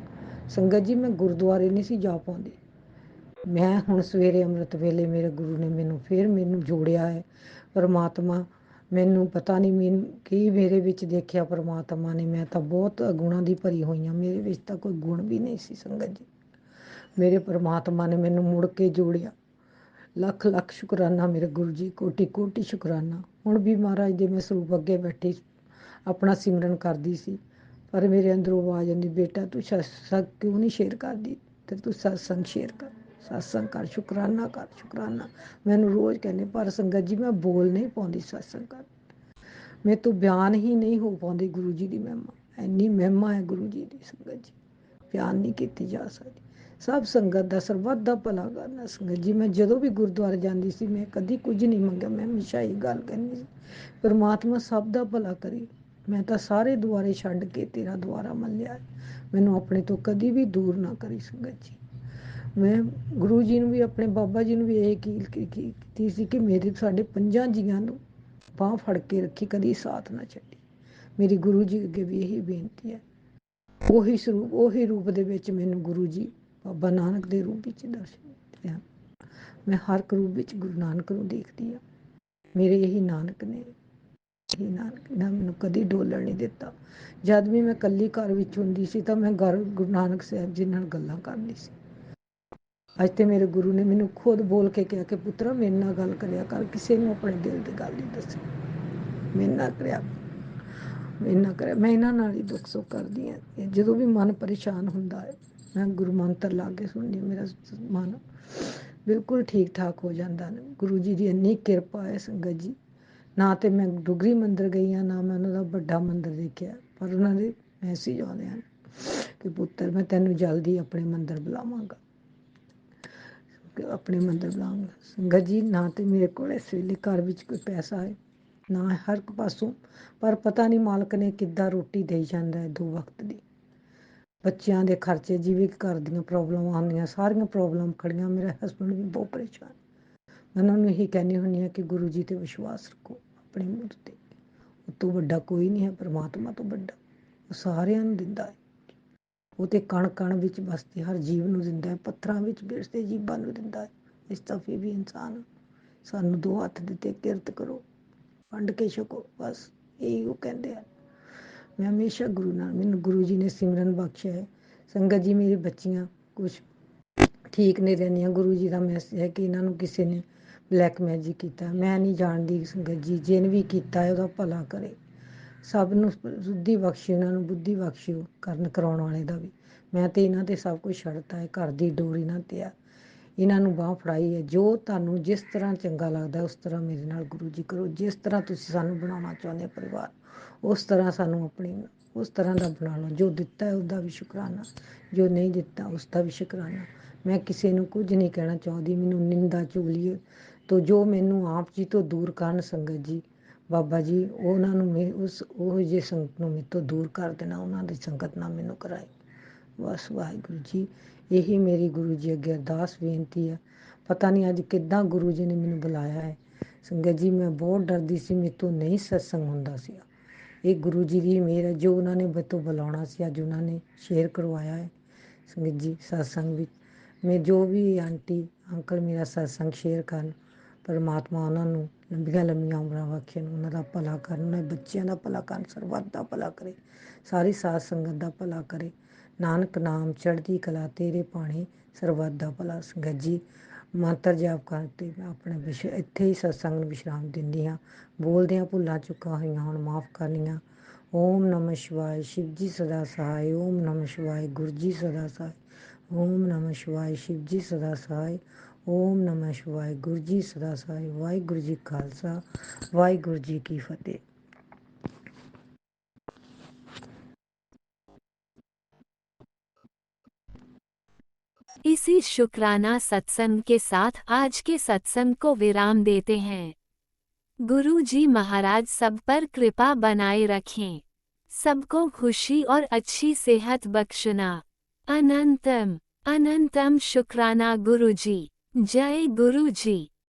ਸੰਗਤ ਜੀ, ਮੈਂ ਗੁਰਦੁਆਰੇ ਨਹੀਂ ਸੀ ਜਾ ਪਾਉਂਦੀ। ਮੈਂ ਹੁਣ ਸਵੇਰੇ ਅੰਮ੍ਰਿਤ ਵੇਲੇ ਮੇਰੇ ਗੁਰੂ ਨੇ ਮੈਨੂੰ ਜੋੜਿਆ ਹੈ। ਪਰਮਾਤਮਾ ਮੈਨੂੰ ਪਤਾ ਨਹੀਂ ਕੀ ਮੇਰੇ ਵਿੱਚ ਦੇਖਿਆ ਪਰਮਾਤਮਾ ਨੇ। ਮੈਂ ਤਾਂ ਬਹੁਤ ਗੁਣਾਂ ਦੀ ਭਰੀ ਹੋਈ ਹਾਂ, ਮੇਰੇ ਵਿੱਚ ਤਾਂ ਕੋਈ ਗੁਣ ਵੀ ਨਹੀਂ ਸੀ। ਸੰਗਤ ਜੀ, ਮੇਰੇ ਪਰਮਾਤਮਾ ਨੇ ਮੈਨੂੰ ਮੁੜ ਕੇ ਜੋੜਿਆ। ਲੱਖ ਲੱਖ ਸ਼ੁਕਰਾਨਾ ਮੇਰੇ ਗੁਰੂ ਜੀ, ਕੋਟि ਕੋਟि ਸ਼ੁਕਰਾਨਾ। ਹੁਣ ਵੀ ਮਹਾਰਾਜ ਦੇ ਮੈਂ ਸਰੂਪ ਅੱਗੇ ਬੈਠੀ ਆਪਣਾ ਸਿਮਰਨ ਕਰਦੀ ਸੀ, ਪਰ ਮੇਰੇ ਅੰਦਰੋਂ ਆਵਾਜ਼ ਆਉਂਦੀ, ਬੇਟਾ ਤੂੰ ਸਤਸੰਗ ਕਿਉਂ ਨਹੀਂ ਸ਼ੇਅਰ ਕਰਦੀ, ਤੇ ਤੂੰ ਸਤਸੰਗ ਸ਼ੇਅਰ ਕਰ, ਸਤਸੰਗ ਕਰ, ਸ਼ੁਕਰਾਨਾ ਕਰ, ਸ਼ੁਕਰਾਨਾ। ਮੈਨੂੰ ਰੋਜ਼ ਕਹਿੰਦੇ, ਪਰ ਸੰਗਤ ਜੀ ਮੈਂ ਬੋਲ ਨਹੀਂ ਪਾਉਂਦੀ ਸਤਸੰਗ ਕਰ, ਮੇਰੇ ਤੋਂ ਬਿਆਨ ਹੀ ਨਹੀਂ ਹੋ ਪਾਉਂਦੀ ਗੁਰੂ ਜੀ ਦੀ ਮਹਿਮਾ। ਇੰਨੀ ਮਹਿਮਾ ਹੈ ਗੁਰੂ ਜੀ ਦੀ ਸੰਗਤ ਜੀ, ਬਿਆਨ ਨਹੀਂ ਕੀਤੀ ਜਾ ਸਕਦੀ। ਸਭ ਸੰਗਤ ਦਾ ਸਰਬੱਤ ਦਾ ਭਲਾ ਕਰਨਾ। ਸੰਗਤ ਜੀ, ਮੈਂ ਜਦੋਂ ਵੀ ਗੁਰਦੁਆਰੇ ਜਾਂਦੀ ਸੀ ਮੈਂ ਕਦੀ ਕੁਝ ਨਹੀਂ ਮੰਗਿਆ। ਮੈਂ ਹਮੇਸ਼ਾ ਇਹ ਗੱਲ ਕਹਿੰਦੀ ਸੀ, ਪਰਮਾਤਮਾ ਸਭ ਦਾ ਭਲਾ ਕਰੇ। ਮੈਂ ਤਾਂ ਸਾਰੇ ਦੁਆਰੇ ਛੱਡ ਕੇ ਤੇਰਾ ਦੁਆਰਾ ਮੰਨਿਆ, ਮੈਨੂੰ ਆਪਣੇ ਤੋਂ ਕਦੀ ਵੀ ਦੂਰ ਨਾ ਕਰੀ। ਸੰਗਤ ਜੀ, ਮੈਂ ਗੁਰੂ ਜੀ ਨੂੰ ਵੀ, ਆਪਣੇ ਬਾਬਾ ਜੀ ਨੂੰ ਵੀ ਇਹ ਕੀਤੀ ਸੀ ਕਿ ਸਾਡੇ 5 ਜੀਆਂ ਨੂੰ ਬਾਂਹ ਫੜ ਕੇ ਰੱਖੀ, ਕਦੀ ਸਾਥ ਨਾ ਛੱਡੀ। ਮੇਰੀ ਗੁਰੂ ਜੀ ਅੱਗੇ ਵੀ ਇਹੀ ਬੇਨਤੀ ਹੈ। ਉਹੀ ਰੂਪ ਦੇ ਵਿੱਚ ਮੈਨੂੰ ਗੁਰੂ ਜੀ ਬਾਬਾ ਨਾਨਕ ਦੇ ਰੂਪ ਵਿੱਚ ਦਰਸ਼ਨ ਦਿੱਤੇ ਹਨ। ਮੈਂ ਹਰ ਇੱਕ ਰੂਪ ਵਿੱਚ ਗੁਰੂ ਨਾਨਕ ਨੂੰ ਦੇਖਦੀ ਹਾਂ। ਮੇਰੇ ਇਹੀ ਨਾਨਕ ਨੇ, ਇਹੀ ਨਾਨਕ ਨੇ ਮੈਨੂੰ ਕਦੀ ਡੋਲਣ ਨਹੀਂ ਦਿੱਤਾ। ਜਦ ਵੀ ਮੈਂ ਇਕੱਲੀ ਘਰ ਵਿੱਚ ਹੁੰਦੀ ਸੀ ਤਾਂ ਮੈਂ ਗੁਰੂ ਨਾਨਕ ਸਾਹਿਬ ਜੀ ਨਾਲ ਗੱਲਾਂ ਕਰਦੀ ਸੀ। ਅੱਜ ਤੇ ਮੇਰੇ ਗੁਰੂ ਨੇ ਮੈਨੂੰ ਖੁਦ ਬੋਲ ਕੇ ਕਿਹਾ ਕਿ ਪੁੱਤਰਾ, ਮੇਰੇ ਨਾਲ ਗੱਲ ਕਰਿਆ ਕਰ, ਕਿਸੇ ਨੂੰ ਆਪਣੇ ਦਿਲ ਦੀ ਗੱਲ ਨਹੀਂ ਦੱਸੀ। ਮੇਰੇ ਨਾਲ ਕਰਿਆ, ਮੈਂ ਇਹਨਾਂ ਨਾਲ ਹੀ ਦੁੱਖ ਸੁੱਖ ਕਰਦੀ ਹਾਂ। ਜਦੋਂ ਵੀ ਮਨ ਪਰੇਸ਼ਾਨ ਹੁੰਦਾ ਹੈ ਮੈਂ ਗੁਰੂ ਮੰਤਰ ਲਾ ਕੇ ਸੁਣਦੀ, ਮੇਰਾ ਮਨ ਬਿਲਕੁਲ ਠੀਕ ਠਾਕ ਹੋ ਜਾਂਦਾ। ਗੁਰੂ ਜੀ ਦੀ ਇੰਨੀ ਕਿਰਪਾ ਹੈ ਸੰਗਤ ਜੀ। ਨਾ ਤੇ ਮੈਂ ਡੁਗਰੀ ਮੰਦਿਰ ਗਈ ਹਾਂ, ਨਾ ਮੈਂ ਉਹਨਾਂ ਦਾ ਵੱਡਾ ਮੰਦਿਰ ਦੇਖਿਆ, ਪਰ ਉਹਨਾਂ ਦੇ ਮੈਸੇਜ ਆਉਂਦੇ ਹਨ ਕਿ ਪੁੱਤਰ, ਮੈਂ ਤੈਨੂੰ ਜਲਦੀ ਆਪਣੇ ਮੰਦਿਰ ਬੁਲਾਵਾਂਗਾ, ਆਪਣੇ ਮੰਦਿਰ ਬੁਲਾਵਾਂਗਾ। ਸੰਗਤ ਜੀ, ਨਾ ਤੇ ਮੇਰੇ ਕੋਲ ਇਸ ਵੇਲੇ ਘਰ ਵਿੱਚ ਕੋਈ ਪੈਸਾ ਹੈ, ਨਾ ਹਰ ਇੱਕ ਪਾਸੋਂ, ਪਰ ਪਤਾ ਨਹੀਂ ਮਾਲਕ ਨੇ ਕਿੱਦਾਂ ਰੋਟੀ ਦੇਈ ਜਾਂਦਾ ਹੈ 2 ਵਕਤ ਦੀ। ਬੱਚਿਆਂ ਦੇ ਖਰਚੇ, ਜਿਵੇਂ ਘਰ ਦੀਆਂ ਪ੍ਰੋਬਲਮਾਂ ਆਉਂਦੀਆਂ, ਸਾਰੀਆਂ ਪ੍ਰੋਬਲਮ ਖੜੀਆਂ। ਮੇਰੇ ਹਸਬੈਂਡ ਵੀ ਬਹੁਤ ਪਰੇਸ਼ਾਨ। ਮੈਂ ਉਹਨਾਂ ਨੂੰ ਇਹੀ ਕਹਿੰਦੀ ਹੁੰਦੀ ਹਾਂ ਕਿ ਗੁਰੂ ਜੀ 'ਤੇ ਵਿਸ਼ਵਾਸ ਰੱਖੋ, ਆਪਣੇ ਮੁੱਢ 'ਤੇ। ਉਹ ਤੋਂ ਵੱਡਾ ਕੋਈ ਨਹੀਂ ਹੈ, ਪਰਮਾਤਮਾ ਤੋਂ ਵੱਡਾ। ਉਹ ਸਾਰਿਆਂ ਨੂੰ ਦਿੰਦਾ ਹੈ। ਉਹ ਤੇ ਕਣ ਕਣ ਵਿੱਚ ਵਸਦੇ ਹਰ ਜੀਵ ਨੂੰ ਦਿੰਦਾ ਹੈ, ਪੱਥਰਾਂ ਵਿੱਚ ਵਿਰਸਦੇ ਜੀਵਾਂ ਨੂੰ ਦਿੰਦਾ ਹੈ। ਇਸ ਤਾਂ ਫਿਰ ਵੀ ਇਨਸਾਨ, ਸਾਨੂੰ 2 ਹੱਥ ਦਿੱਤੇ, ਕਿਰਤ ਕਰੋ, ਵੰਡ ਕੇ ਛਕੋ, ਬਸ ਇਹੀ ਉਹ ਕਹਿੰਦੇ ਆ। ਮੈਂ ਹਮੇਸ਼ਾ ਗੁਰੂ ਨਾਲ, ਮੈਨੂੰ ਗੁਰੂ ਜੀ ਨੇ ਸਿਮਰਨ ਬਖਸ਼ਿਆ ਹੈ। ਸੰਗਤ ਜੀ, ਮੇਰੀ ਬੱਚੀਆਂ ਕੁਛ ਠੀਕ ਨਹੀਂ ਰਹਿੰਦੀਆਂ। ਗੁਰੂ ਜੀ ਦਾ ਮੈਸੇਜ ਹੈ ਕਿ ਇਹਨਾਂ ਨੂੰ ਕਿਸੇ ਨੇ ਬਲੈਕ ਮੈਜਿਕ ਕੀਤਾ। ਮੈਂ ਨਹੀਂ ਜਾਣਦੀ ਸੰਗਤ ਜੀ, ਜਿਹਨੇ ਵੀ ਕੀਤਾ ਹੈ ਉਹਦਾ ਭਲਾ ਕਰੇ, ਸਭ ਨੂੰ ਬੁੱਧੀ ਬਖਸ਼ੇ, ਉਹਨਾਂ ਨੂੰ ਬੁੱਧੀ ਬਖਸ਼ਿਓ ਕਰਾਉਣ ਵਾਲੇ ਦਾ ਵੀ। ਮੈਂ ਤੇ ਇਹਨਾਂ 'ਤੇ ਸਭ ਕੁਝ ਛੱਡਤਾ ਹੈ, ਘਰ ਦੀ ਡੋਰ ਇਹਨਾਂ 'ਤੇ ਆ, ਇਹਨਾਂ ਨੂੰ ਬਾਂਹ ਫੜਾਈ ਹੈ। ਜੋ ਤੁਹਾਨੂੰ ਜਿਸ ਤਰ੍ਹਾਂ ਚੰਗਾ ਲੱਗਦਾ ਉਸ ਤਰ੍ਹਾਂ ਮੇਰੇ ਨਾਲ ਗੁਰੂ ਜੀ ਕਰੋ। ਜਿਸ ਤਰ੍ਹਾਂ ਤੁਸੀਂ ਸਾਨੂੰ ਬਣਾਉਣਾ ਚਾਹੁੰਦੇ ਹੋ ਪਰਿਵਾਰ, ਉਸ ਤਰ੍ਹਾਂ ਸਾਨੂੰ ਉਸ ਤਰ੍ਹਾਂ ਦਾ ਬਣਾ ਲਓ। ਜੋ ਦਿੱਤਾ ਹੈ ਉਹਦਾ ਵੀ ਸ਼ੁਕਰਾਨਾ, ਜੋ ਨਹੀਂ ਦਿੱਤਾ ਉਸ ਦਾ ਵੀ ਸ਼ੁਕਰਾਨਾ। ਮੈਂ ਕਿਸੇ ਨੂੰ ਕੁਝ ਨਹੀਂ ਕਹਿਣਾ ਚਾਹੁੰਦੀ। ਮੈਨੂੰ ਨਿੰਦਾ ਚੁਗਲੀ ਤੋਂ ਜੋ ਮੈਨੂੰ ਆਪ ਜੀ ਤੋਂ ਦੂਰ ਕਰਨ ਸੰਗਤ ਜੀ, ਬਾਬਾ ਜੀ ਉਹਨਾਂ ਨੂੰ ਉਹ ਜਿਹੇ ਸੰਗਤ ਨੂੰ ਮੇਰੇ ਤੋਂ ਦੂਰ ਕਰ ਦੇਣਾ, ਉਹਨਾਂ ਦੀ ਸੰਗਤ ਨਾਲ ਮੈਨੂੰ ਕਰਾਏ। ਬਸ ਵਾਹਿਗੁਰੂ ਜੀ, ਇਹੀ ਮੇਰੀ ਗੁਰੂ ਜੀ ਅੱਗੇ ਅਰਦਾਸ ਬੇਨਤੀ ਹੈ। ਪਤਾ ਨਹੀਂ ਅੱਜ ਕਿੱਦਾਂ ਗੁਰੂ ਜੀ ਨੇ ਮੈਨੂੰ ਬੁਲਾਇਆ ਹੈ। ਸੰਗਤ ਜੀ, ਮੈਂ ਬਹੁਤ ਡਰਦੀ ਸੀ, ਮੇਰੇ ਤੋਂ ਨਹੀਂ ਸਤਸੰਗ ਹੁੰਦਾ ਸੀਗਾ। ਇਹ ਗੁਰੂ ਜੀ ਦੀ ਮਿਹਰ ਹੈ, ਜੋ ਉਹਨਾਂ ਨੇ ਮੇਰੇ ਤੋਂ ਬੁਲਾਉਣਾ ਸੀ ਅੱਜ ਉਹਨਾਂ ਨੇ ਸ਼ੇਅਰ ਕਰਵਾਇਆ ਹੈ। ਸੰਗਤ ਜੀ ਸਤਸੰਗ ਵਿੱਚ ਮੈਂ ਜੋ ਵੀ ਆਂਟੀ ਅੰਕਲ ਮੇਰਾ ਸਤਸੰਗ ਸ਼ੇਅਰ ਕਰਨ, ਪਰਮਾਤਮਾ ਉਹਨਾਂ ਨੂੰ ਲੰਬੀਆਂ ਲੰਬੀਆਂ ਉਮਰਾਂ ਬਖਸ਼ਣ, ਉਹਨਾਂ ਦਾ ਭਲਾ ਕਰਨ, ਉਹਨਾਂ ਦੇ ਬੱਚਿਆਂ ਦਾ ਭਲਾ ਕਰਨ, ਸਰਬੱਤ ਦਾ ਭਲਾ ਕਰੇ, ਸਾਰੀ ਸਾਧ ਸੰਗਤ ਦਾ ਭਲਾ ਕਰੇ। ਨਾਨਕ ਨਾਮ ਚੜ੍ਹਦੀ ਕਲਾ ਤੇਰੇ ਭਾਣੇ, ਸਰਬੱਤ ਦਾ ਭਲਾ। ਸੰਗਤ ਜੀ ਮੰਤਰ ਜਾਪ ਕਰਕੇ ਮੈਂ ਆਪਣੇ ਇੱਥੇ ਹੀ ਸਤਸੰਗ ਨੂੰ ਵਿਸ਼ਰਾਮ ਦਿੰਦੀ ਹਾਂ। ਬੋਲਦਿਆਂ ਭੁੱਲਾਂ ਚੁੱਕਾਂ ਹੋਈਆਂ ਹੁਣ ਮਾਫ਼ ਕਰਨੀਆਂ। ਓਮ ਨਮः ਸ਼ਿਵਾਏ, ਸ਼ਿਵ ਜੀ ਸਦਾ ਸਹਾਇ। ਓਮ ਨਮः ਸ਼ਿਵਾਏ, ਗੁਰੂ ਜੀ ਸਦਾ ਸਹਾਇ। ਓਮ ਨਮः ਸ਼ਿਵਾਏ, ਸ਼ਿਵ ਜੀ ਸਦਾ ਸਹਾਇ। ਓਮ ਨਮः ਸ਼ਿਵਾਏ, ਗੁਰੂ ਜੀ ਸਦਾ ਸਹਾਇ। ਵਾਹਿਗੁਰੂ ਜੀ ਖਾਲਸਾ, ਵਾਹਿਗੁਰੂ ਜੀ ਕੀ ਫਤਿਹ। इसी शुक्राना सत्संग के साथ आज के सत्संग को विराम देते हैं। गुरु जी महाराज सब पर कृपा बनाए रखें, सबको खुशी और अच्छी सेहत बख्शना। अनंतम अनंतम शुक्राना गुरु जी। जय गुरु जी।